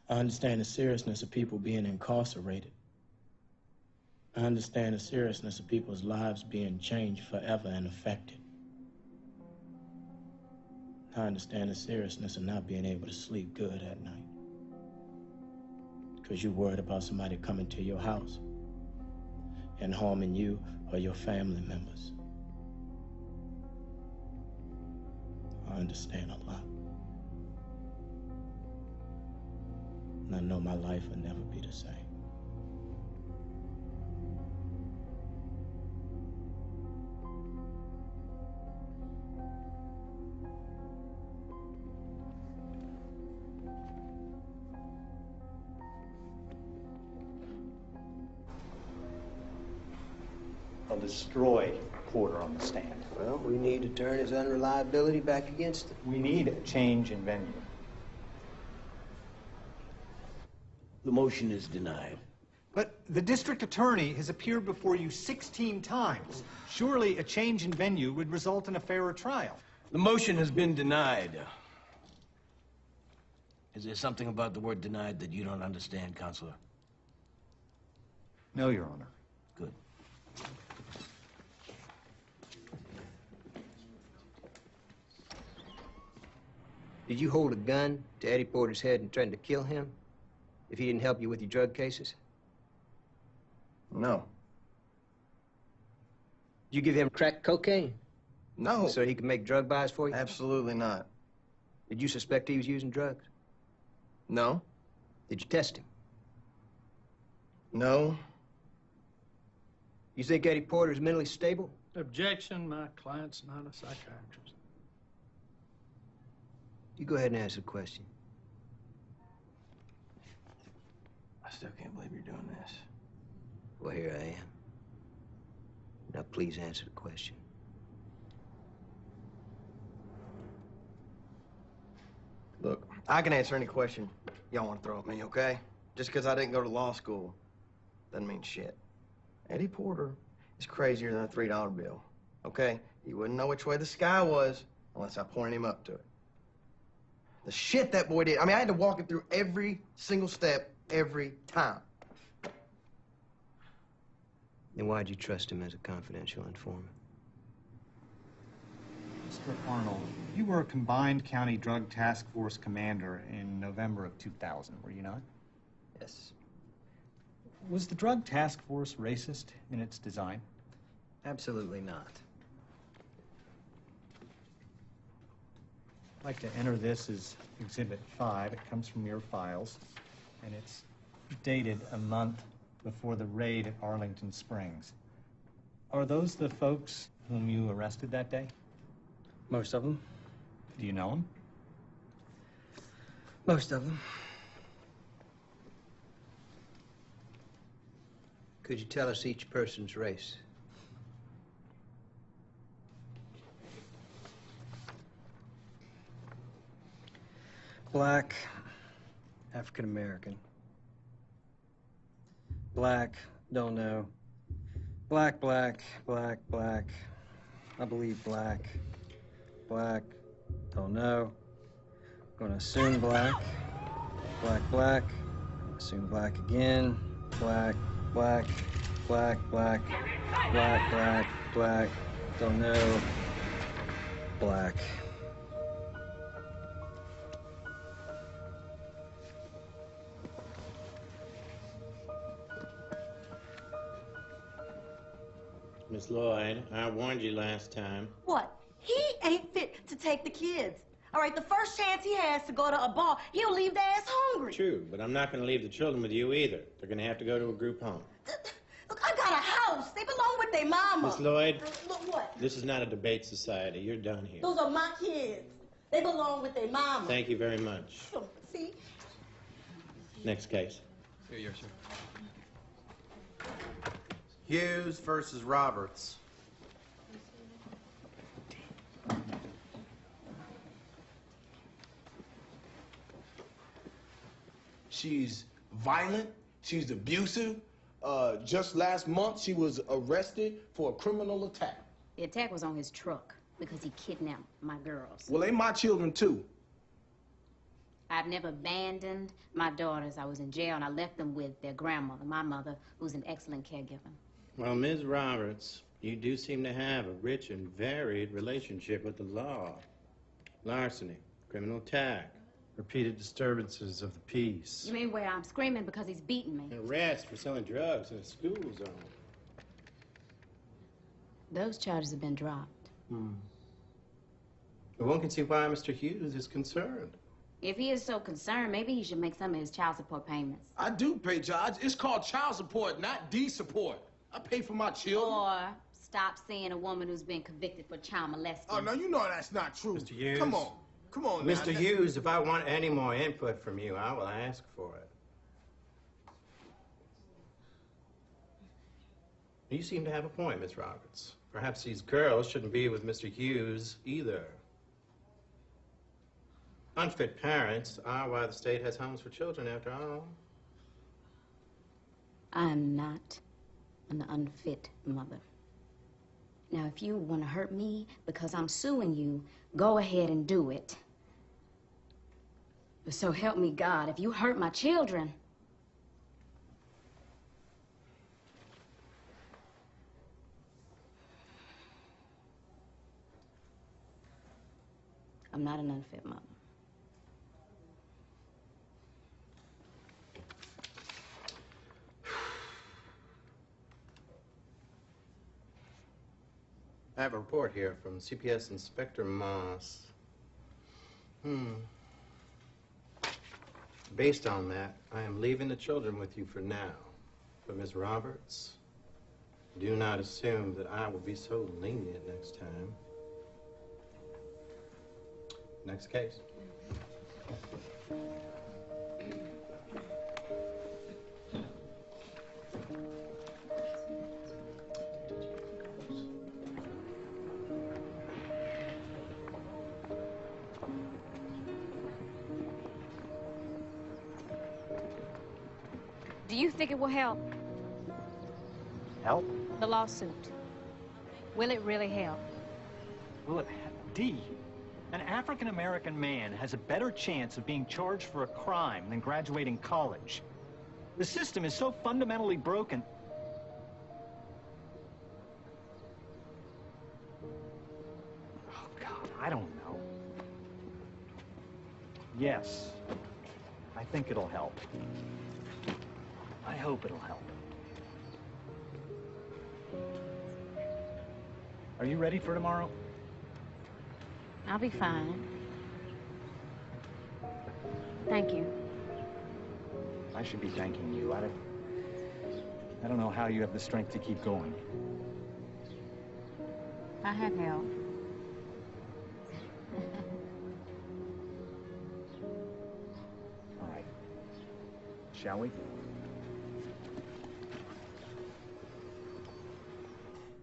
I understand the seriousness of people being incarcerated. I understand the seriousness of people's lives being changed forever and affected. I understand the seriousness of not being able to sleep good at night. Because you're worried about somebody coming to your house and harming you or your family members. I understand a lot. And I know my life will never be the same. I'll destroy Porter on the stand. Well, we need to turn his unreliability back against him. We need a change in venue. The motion is denied. But the district attorney has appeared before you 16 times. Surely a change in venue would result in a fairer trial. The motion has been denied. Is there something about the word denied that you don't understand, Counselor? No, Your Honor. Good. Did you hold a gun to Eddie Porter's head and threaten to kill him if he didn't help you with your drug cases? No. You give him crack cocaine? No. So he can make drug buys for you? Absolutely not. Did you suspect he was using drugs? No. Did you test him? No. You think Eddie Porter is mentally stable? Objection, my client's not a psychiatrist. You go ahead and answer the question. I still can't believe you're doing this. Well, here I am. Now, please answer the question. Look, I can answer any question y'all want to throw at me, okay? Just because I didn't go to law school doesn't mean shit. Eddie Porter is crazier than a $3 bill, okay? He wouldn't know which way the sky was unless I pointed him up to it. The shit that boy did, I mean, I had to walk him through every single step, every time. Then why'd you trust him as a confidential informant? Mr. Arnold, you were a combined county drug task force commander in November of 2000, were you not? Yes. Was the drug task force racist in its design? Absolutely not. I'd like to enter this as Exhibit 5. It comes from your files, and it's dated a month before the raid at Arlington Springs. Are those the folks whom you arrested that day? Most of them. Do you know them? Most of them. Could you tell us each person's race? Black, African American. Black, don't know. Black, black, black, black. I believe black. Black, don't know. Gonna assume black. Black, black. Assume black again. Black, black, black, black, black, black, black. Don't know. Black. Miss Lloyd, I warned you last time. What? He ain't fit to take the kids. All right, the first chance he has to go to a bar, he'll leave their ass hungry. True, but I'm not going to leave the children with you either. They're going to have to go to a group home. Look, I got a house. They belong with their mama. Miss Lloyd, Look, what? this is not a debate society. You're done here. Those are my kids. They belong with their mama. Thank you very much. See? Next case. Here you are, sir. Hughes versus Roberts. She's violent. She's abusive. Just last month, she was arrested for a criminal attack. The attack was on his truck because he kidnapped my girls. Well, they my children, too. I've never abandoned my daughters. I was in jail and I left them with their grandmother, my mother, who's an excellent caregiver. Well, Ms. Roberts, you do seem to have a rich and varied relationship with the law. Larceny, criminal attack, repeated disturbances of the peace. You mean where I'm screaming because he's beating me? An arrest for selling drugs in a school zone. Those charges have been dropped. But one can see why Mr. Hughes is concerned. If he is so concerned, maybe he should make some of his child support payments. I do pay child. It's called child support, not D-support. I pay for my children. Or stop seeing a woman who's been convicted for child molesting. Oh, no, you know that's not true. Mr. Hughes. Come on. Come on now. Mr. Hughes, if I want any more input from you, I will ask for it. You seem to have a point, Miss Roberts. Perhaps these girls shouldn't be with Mr. Hughes either. Unfit parents are why the state has homes for children, after all. I'm not an unfit mother. Now, if you want to hurt me because I'm suing you, go ahead and do it. But so help me God, if you hurt my children, I'm not an unfit mother. I have a report here from CPS Inspector Moss. Based on that, I am leaving the children with you for now. But Ms. Roberts, do not assume that I will be so lenient next time. Next case. Do you think it will help? Help? The lawsuit. Will it really help? Well, D, an African-American man has a better chance of being charged for a crime than graduating college. The system is so fundamentally broken. Oh, God, I don't know. Yes, I think it'll help. I hope it'll help. Are you ready for tomorrow? I'll be fine. Thank you. I should be thanking you. I don't know how you have the strength to keep going. I have help. All right. Shall we?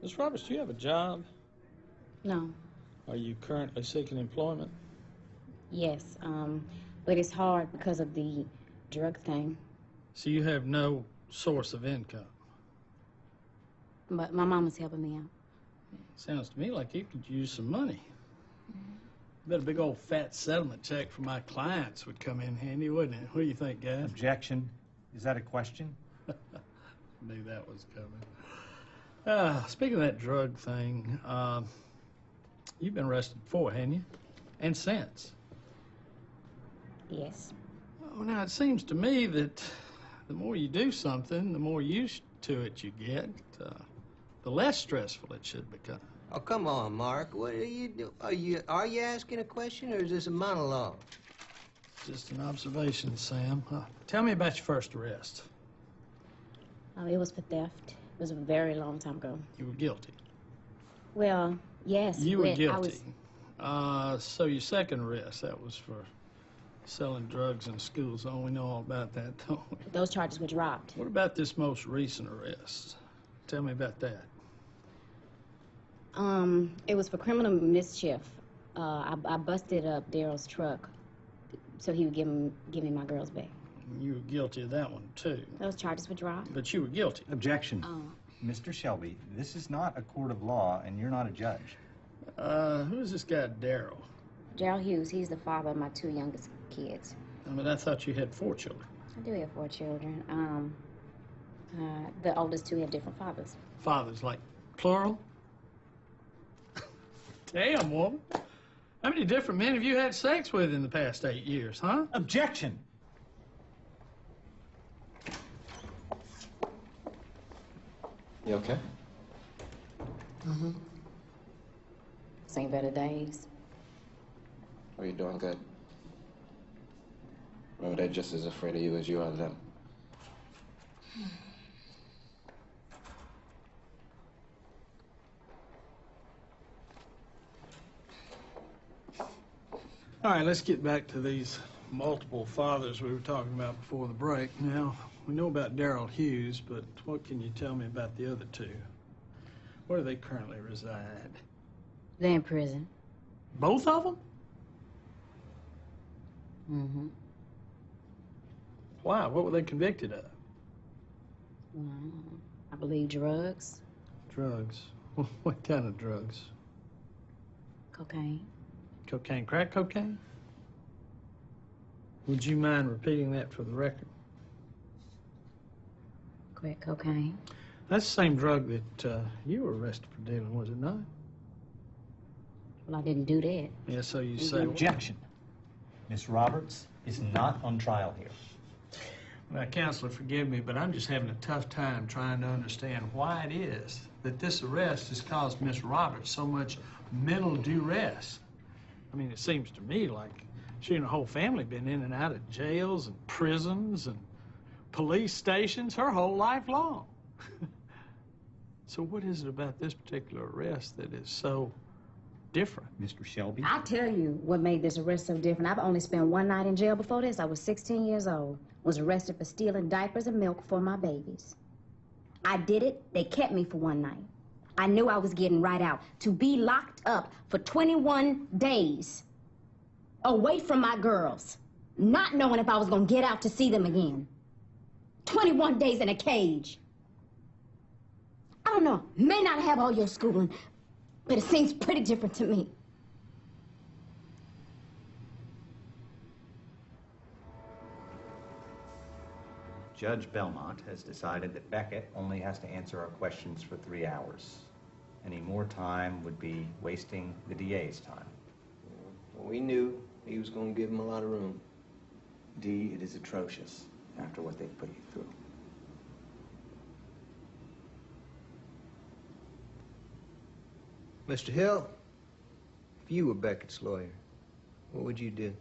Miss Roberts, do you have a job? No. Are you currently seeking employment? Yes, but it's hard because of the drug thing. So you have no source of income? But my mama's helping me out. Sounds to me like you could use some money. Bet a big old fat settlement check for my clients would come in handy, wouldn't it? What do you think, guys? Objection. Is that a question? Knew that was coming. Speaking of that drug thing, you've been arrested before, haven't you? And since. Yes. Well, now, it seems to me that the more you do something, the more used to it you get, the less stressful it should become. Oh, come on, Mark. What are you doing? Are you asking a question, or is this a monologue? Just an observation, Sam. Tell me about your first arrest. It was for theft. It was a very long time ago. You were guilty. Well, yes. You were but guilty. So your second arrest, that was for selling drugs in schools. Oh, we know all about that, don't we? Those charges were dropped. What about this most recent arrest? Tell me about that. It was for criminal mischief. I busted up Daryl's truck so he would give me my girls back. You were guilty of that one, too. Those charges were dropped. But you were guilty. Objection. Mr. Shelby, this is not a court of law, and you're not a judge. Who is this guy, Daryl? Daryl Hughes, he's the father of my two youngest kids. I thought you had 4 children. I do have 4 children. The oldest 2 have different fathers. Fathers, like plural? Damn, woman. How many different men have you had sex with in the past 8 years, huh? Objection! You okay? Mm-hmm. Seen better days. Are you doing good? Or they're just as afraid of you as you are of them? All right, let's get back to these multiple fathers we were talking about before the break. Now, we know about Daryl Hughes, but what can you tell me about the other 2? Where do they currently reside? They're in prison. Both of them? Mm-hmm. Why? What were they convicted of? I believe drugs. Drugs? What kind of drugs? Cocaine. Cocaine? Crack cocaine? Would you mind repeating that for the record? Crack cocaine. That's the same drug that you were arrested for dealing, was it not? Well, I didn't do that. Yeah, so you say... Objection. Miss Roberts is not on trial here. Now, Counselor, forgive me, but I'm just having a tough time trying to understand why it is that this arrest has caused Miss Roberts so much mental duress. I mean, it seems to me like she and her whole family been in and out of jails and prisons and police stations her whole life long. So what is it about this particular arrest that is so different? Mr. Shelby? I'll tell you what made this arrest so different. I've only spent one night in jail before this. I was 16 years old. Was arrested for stealing diapers and milk for my babies. I did it. They kept me for one night. I knew I was getting right out. To be locked up for 21 days away from my girls, not knowing if I was going to get out to see them again. 21 days in a cage. I don't know. May not have all your schooling, but it seems pretty different to me. Judge Belmont has decided that Beckett only has to answer our questions for 3 hours. Any more time would be wasting the DA's time. Well, we knew he was going to give him a lot of room. D, it is atrocious after what they've put you through. Mr. Hill, if you were Beckett's lawyer, what would you do?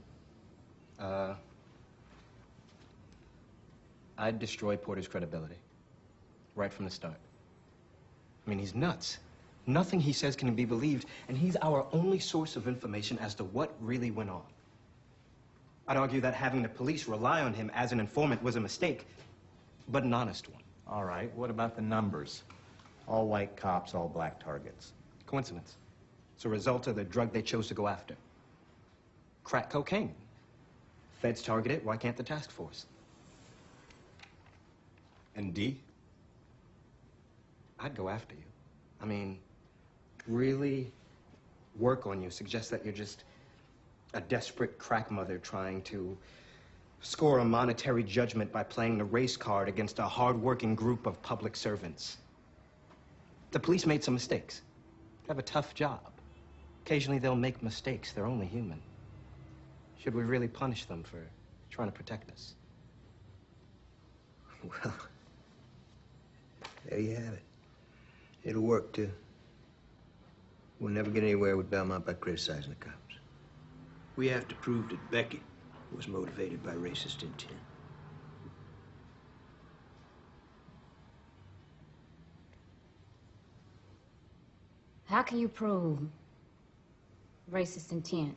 I'd destroy Porter's credibility. Right from the start. I mean, he's nuts. Nothing he says can be believed, and he's our only source of information as to what really went on. I'd argue that having the police rely on him as an informant was a mistake, but an honest one. All right, what about the numbers? All white cops, all black targets. Coincidence. It's a result of the drug they chose to go after. Crack cocaine. Feds target it, why can't the task force? And D? I'd go after you. I mean, really work on you, suggest that you're just a desperate crack mother trying to score a monetary judgment by playing the race card against a hard-working group of public servants. The police made some mistakes. They have a tough job. Occasionally they'll make mistakes. They're only human. Should we really punish them for trying to protect us? Well, there you have it. It'll work, too. We'll never get anywhere with Belmont by criticizing the cops. We have to prove that Beckett was motivated by racist intent. How can you prove racist intent?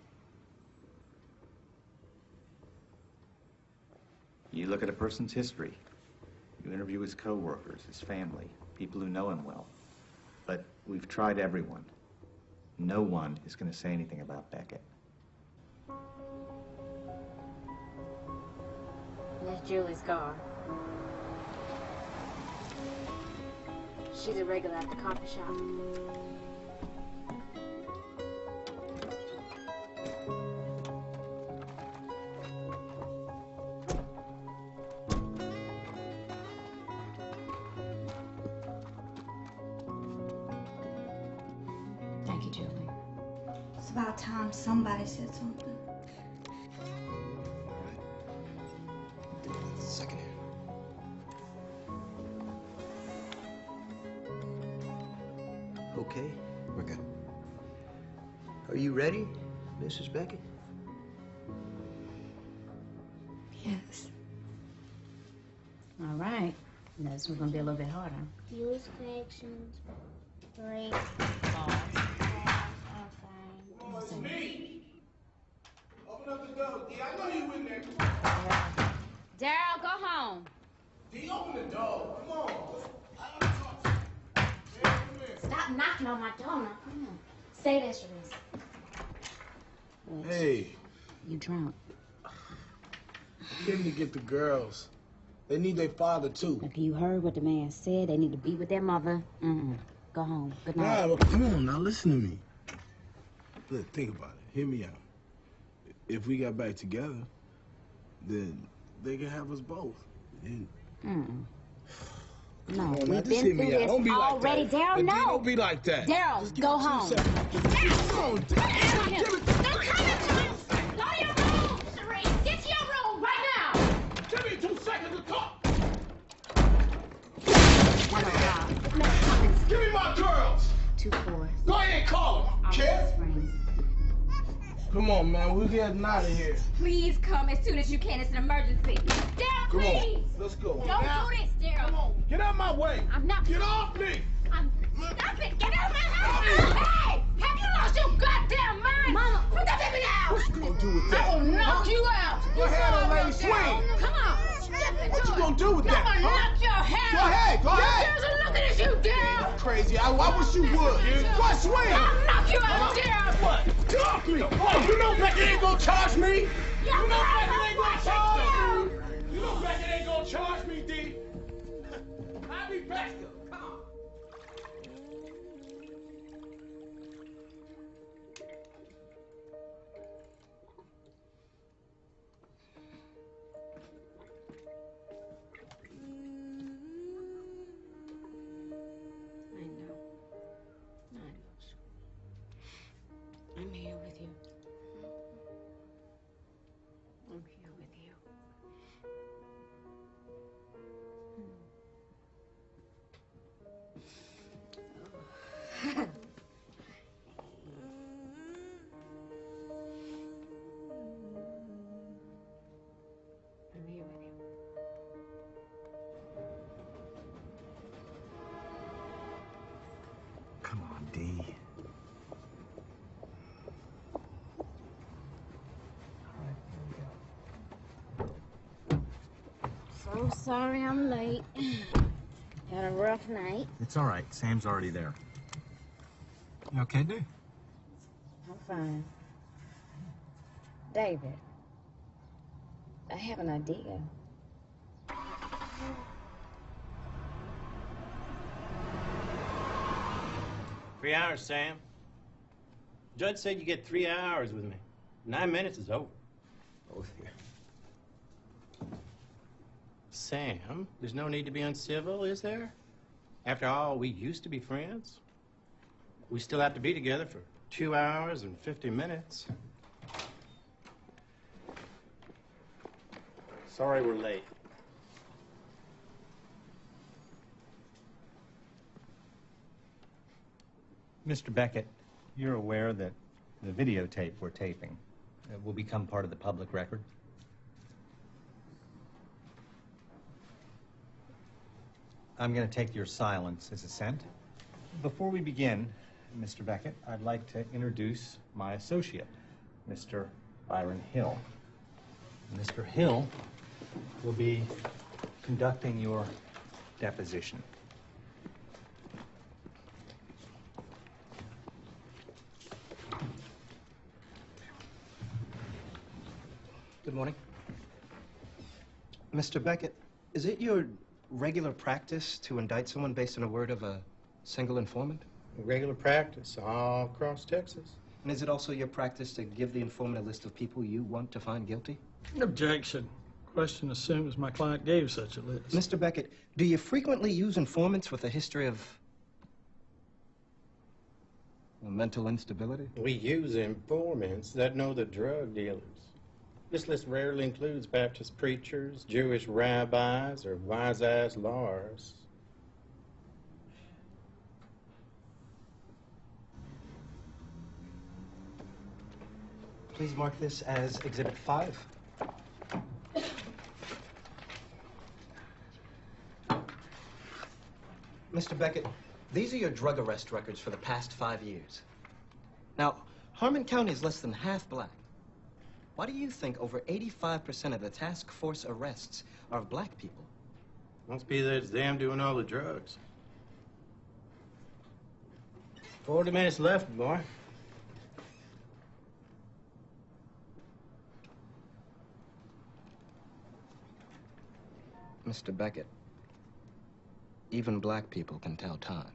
You look at a person's history. You interview his co-workers, his family, people who know him well. But we've tried everyone. No one is going to say anything about Beckett. That's Julie's car. She's a regular at the coffee shop. Thank you, Julie. It's about time somebody said something. Second here. Okay. We're good. Are you ready, Mrs. Beckett? Yes. All right. Now, this one's gonna be a little bit harder. Use connections. Break. It's me. Open up the door. D, I know you in there. Daryl, go home. D, open the door. Come on. I want to talk to you. Yeah, come here. Stop knocking on my door now. Come on. Say that, Sharice. Hey. You drunk. Came to get the girls. They need their father, too. If you heard what the man said, they need to be with their mother. Go home. Good night. Nah, well, come on now. Listen to me. Look, think about it. Hear me out. If we got back together, then they can have us both. And No, on, we've now, just been hear through me out. this Don't be like already. that. Daryl, D, no. Don't be like that. Daryl, go home. Come on, Don't come into Go to your room, Sharice. Get to your room right now. Give me 2 seconds to talk. Come on, man. We're getting out of here. Please come as soon as you can. It's an emergency. Daryl, Come please! on. Let's go. Don't Now. do this, Daryl. Come on. Get out my way. I'm not. Get off me. Stop it! Get out of my house! Hey! Have you lost your goddamn mind? Mama, put that baby down! What you gonna do with that? I will knock you out! Go ahead, old lady, swing. Come on! Step into What you it. gonna do with that? I'm gonna knock your head Go off. ahead, go ahead. Your girls are looking at you, Daryl! Crazy. I wish you would. Go ahead, swing. I'll knock you out, Daryl! What? Get off me. Oh, you know Becky ain't gonna charge me. You know Becky ain't gonna charge me. You know Becky ain't gonna charge me, D. I'll be back. Come on. I'm here with you. I'm here with you. I'm here with you. Come on, D. So sorry I'm late. Had a rough night. It's all right. Sam's already there. You okay, dude? I'm fine. David, I have an idea. Three hours, Sam. Judge said you get 3 hours with me. 9 minutes is over. Both here. Sam, there's no need to be uncivil, is there? After all, we used to be friends. We still have to be together for 2 hours and 50 minutes. Sorry we're late. Mr. Beckett, you're aware that the videotape we're taping will become part of the public record? I'm going to take your silence as assent. Before we begin, Mr. Beckett, I'd like to introduce my associate, Mr. Byron Hill. Mr. Hill will be conducting your deposition. Good morning. Mr. Beckett, is it your regular practice to indict someone based on a word of a single informant? Regular practice all across Texas. And is it also your practice to give the informant a list of people you want to find guilty? Objection. Question assumes my client gave such a list. Mr. Beckett, do you frequently use informants with a history of mental instability? We use informants that know the drug dealers. This list rarely includes Baptist preachers, Jewish rabbis, or wise-ass lawyers. Please mark this as Exhibit 5. Mr. Beckett, these are your drug arrest records for the past 5 years. Now, Harmon County is less than half black. Why do you think over 85% of the task force arrests are of black people? Must be that it's them doing all the drugs. 40 minutes left, boy. Mr. Beckett, even black people can tell time.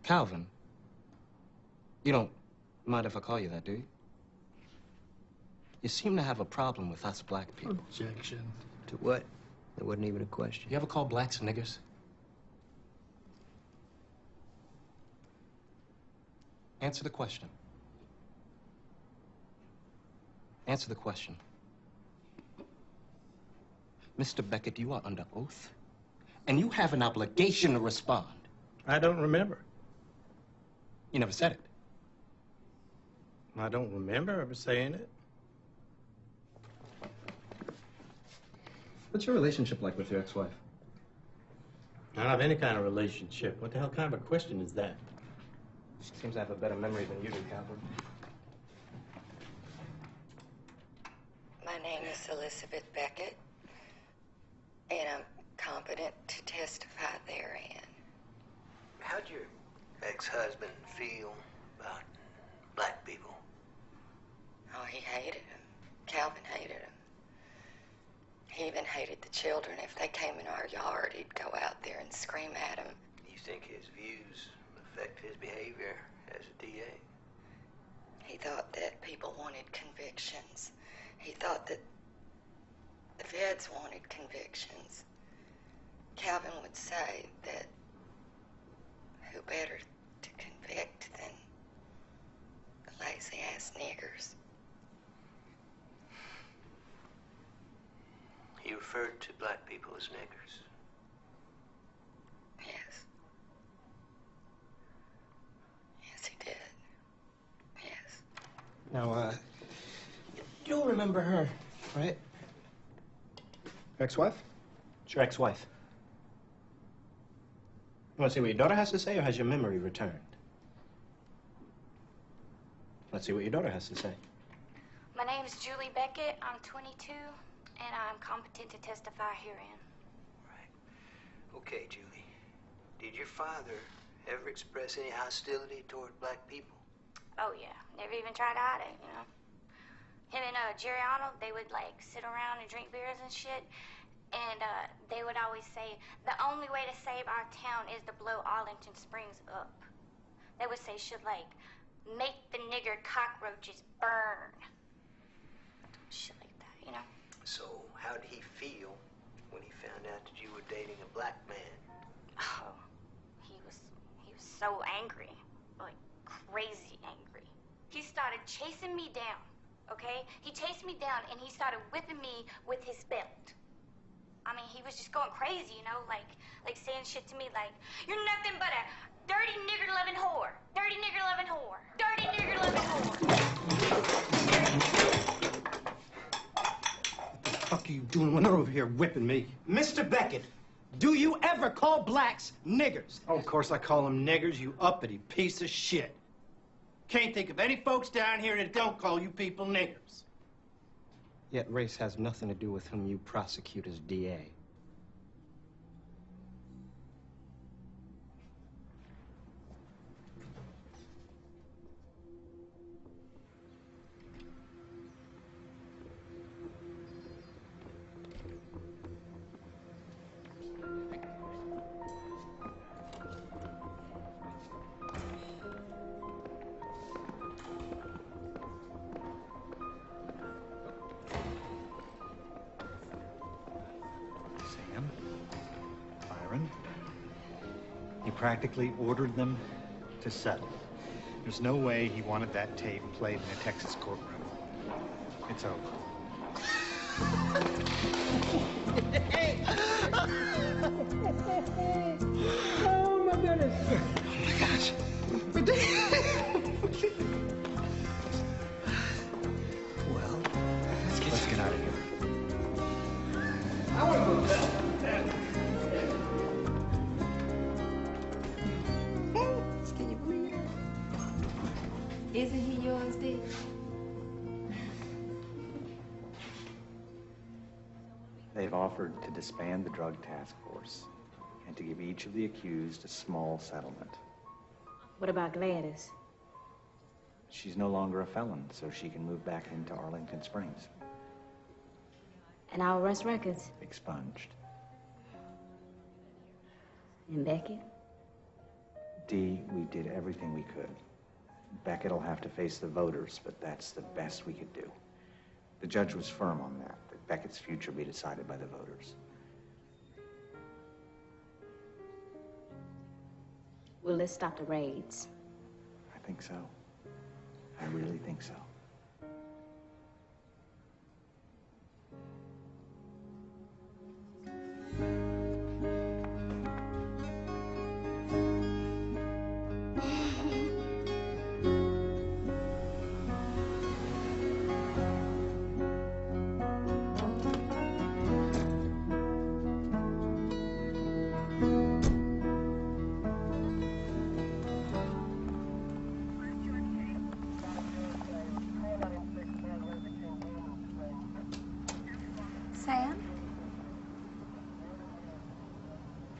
Calvin, you don't mind if I call you that, do you? You seem to have a problem with us black people. Objection. To what? That wasn't even a question. You ever call blacks niggers? Answer the question. Answer the question. Mr. Beckett, you are under oath, and you have an obligation to respond. I don't remember. You never said it. I don't remember ever saying it. What's your relationship like with your ex-wife? I don't have any kind of relationship. What the hell kind of a question is that? She seems to have a better memory than you do, Calvin. My name is Elizabeth Beckett, and I'm competent to testify therein. How'd your ex-husband feel about black people? Oh, he hated them. Calvin hated them. He even hated the children. If they came in our yard, he'd go out there and scream at them. You think his views affect his behavior as a DA? He thought that people wanted convictions. He thought that the feds wanted convictions. Calvin would say that who better to convict than the lazy-ass niggers. He referred to black people as niggers. Yes. Yes, he did. Yes. Now, you'll remember her, right? Ex-wife? It's your ex-wife. You want to see what your daughter has to say, or has your memory returned? Let's see what your daughter has to say. My name is Julie Beckett. I'm 22, and I'm competent to testify herein. Okay, Julie. Did your father ever express any hostility toward black people? Oh, yeah. Never even tried to hide it, you know. Him and Jerry Arnold, they would, like, sit around and drink beers and shit. And they would always say, the only way to save our town is to blow Arlington Springs up. They would say shit like, make the nigger cockroaches burn. Shit like that, you know? So, how did he feel when he found out that you were dating a black man? Oh, he was so angry. Like, crazy angry. He started chasing me down, okay? He chased me down and he started whipping me with his belt. I mean, he was just going crazy, you know, like saying shit to me like, you're nothing but a dirty nigger-loving whore. Dirty nigger-loving whore. Dirty nigger-loving whore. What the fuck are you doing when they're over here whipping me? Mr. Beckett, do you ever call blacks niggers? Oh, of course I call them niggers, you uppity piece of shit. Can't think of any folks down here that don't call you people niggers. Yet race has nothing to do with whom you prosecute as DA. Sam, Byron, he practically ordered them to settle. There's no way he wanted that tape played in a Texas courtroom. It's over. Oh my goodness. Oh my gosh. Well, let's get out of here. I want to go down. Can you believe it? Isn't he yours, Dick? They've offered to disband the drug task force and to give each of the accused a small settlement. What about Gladys? She's no longer a felon, so she can move back into Arlington Springs. And our arrest records? Expunged. And Beckett? Dee, we did everything we could. Beckett'll have to face the voters, but that's the best we could do. The judge was firm on that Beckett's future be decided by the voters. Will this stop the raids? I think so. I really think so.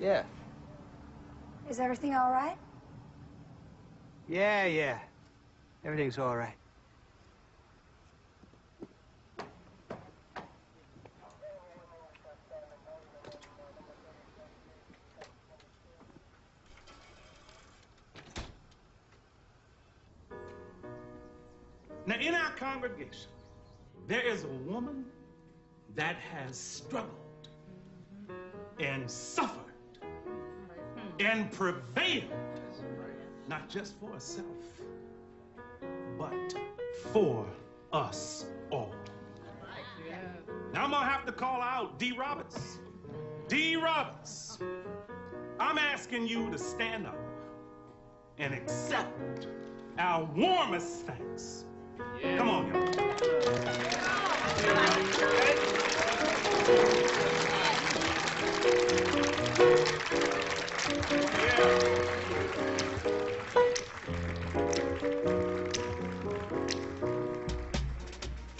Yeah. Is everything all right? Yeah. Everything's all right. Now, in our congregation, there is a woman that has struggled and suffered and prevailed, not just for herself, but for us all. Now, I'm gonna have to call out D. Roberts. D. Roberts, I'm asking you to stand up and accept our warmest thanks. Come on, y'all.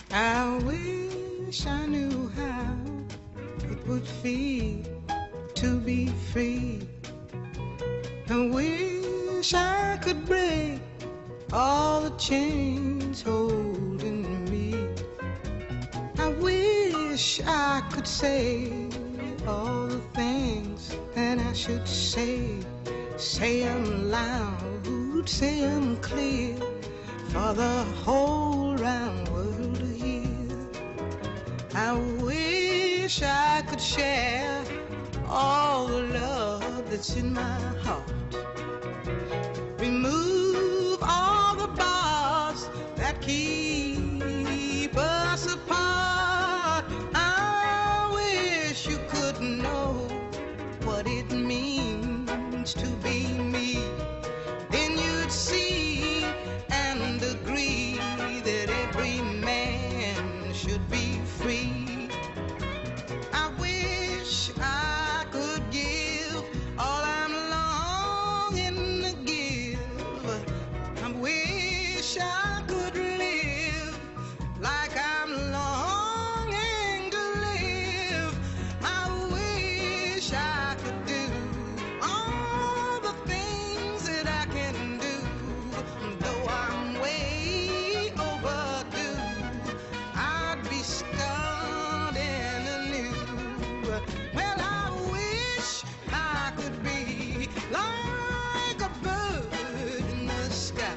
I wish I knew how it would feel to be free. I wish I could break all the chains holding me. I wish I could say all the things that I should say. Say them loud, say them clear, for the whole round world to hear. I wish I could share all the love that's in my heart. Remove all the bars that keep us apart. I wish you could know what it means to be me. Then you'd see and agree that every man should be free. I wish I could give all I'm longing to give. I wish I could live like I'm longing to live. I wish I could do all the things that I can do, though I'm way overdue. I'd be starting anew. Well, I wish I could be like a bird in the sky.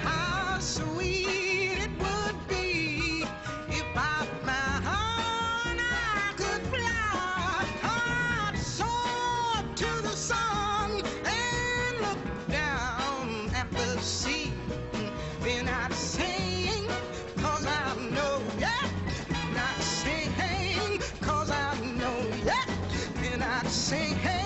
How sweet it would be if I found I could fly. I'd soar up to the sun and look down at the sea. Then I'd sing, 'cause I know, yeah. Not sing, 'cause I know, yeah. Then I'd sing, hey.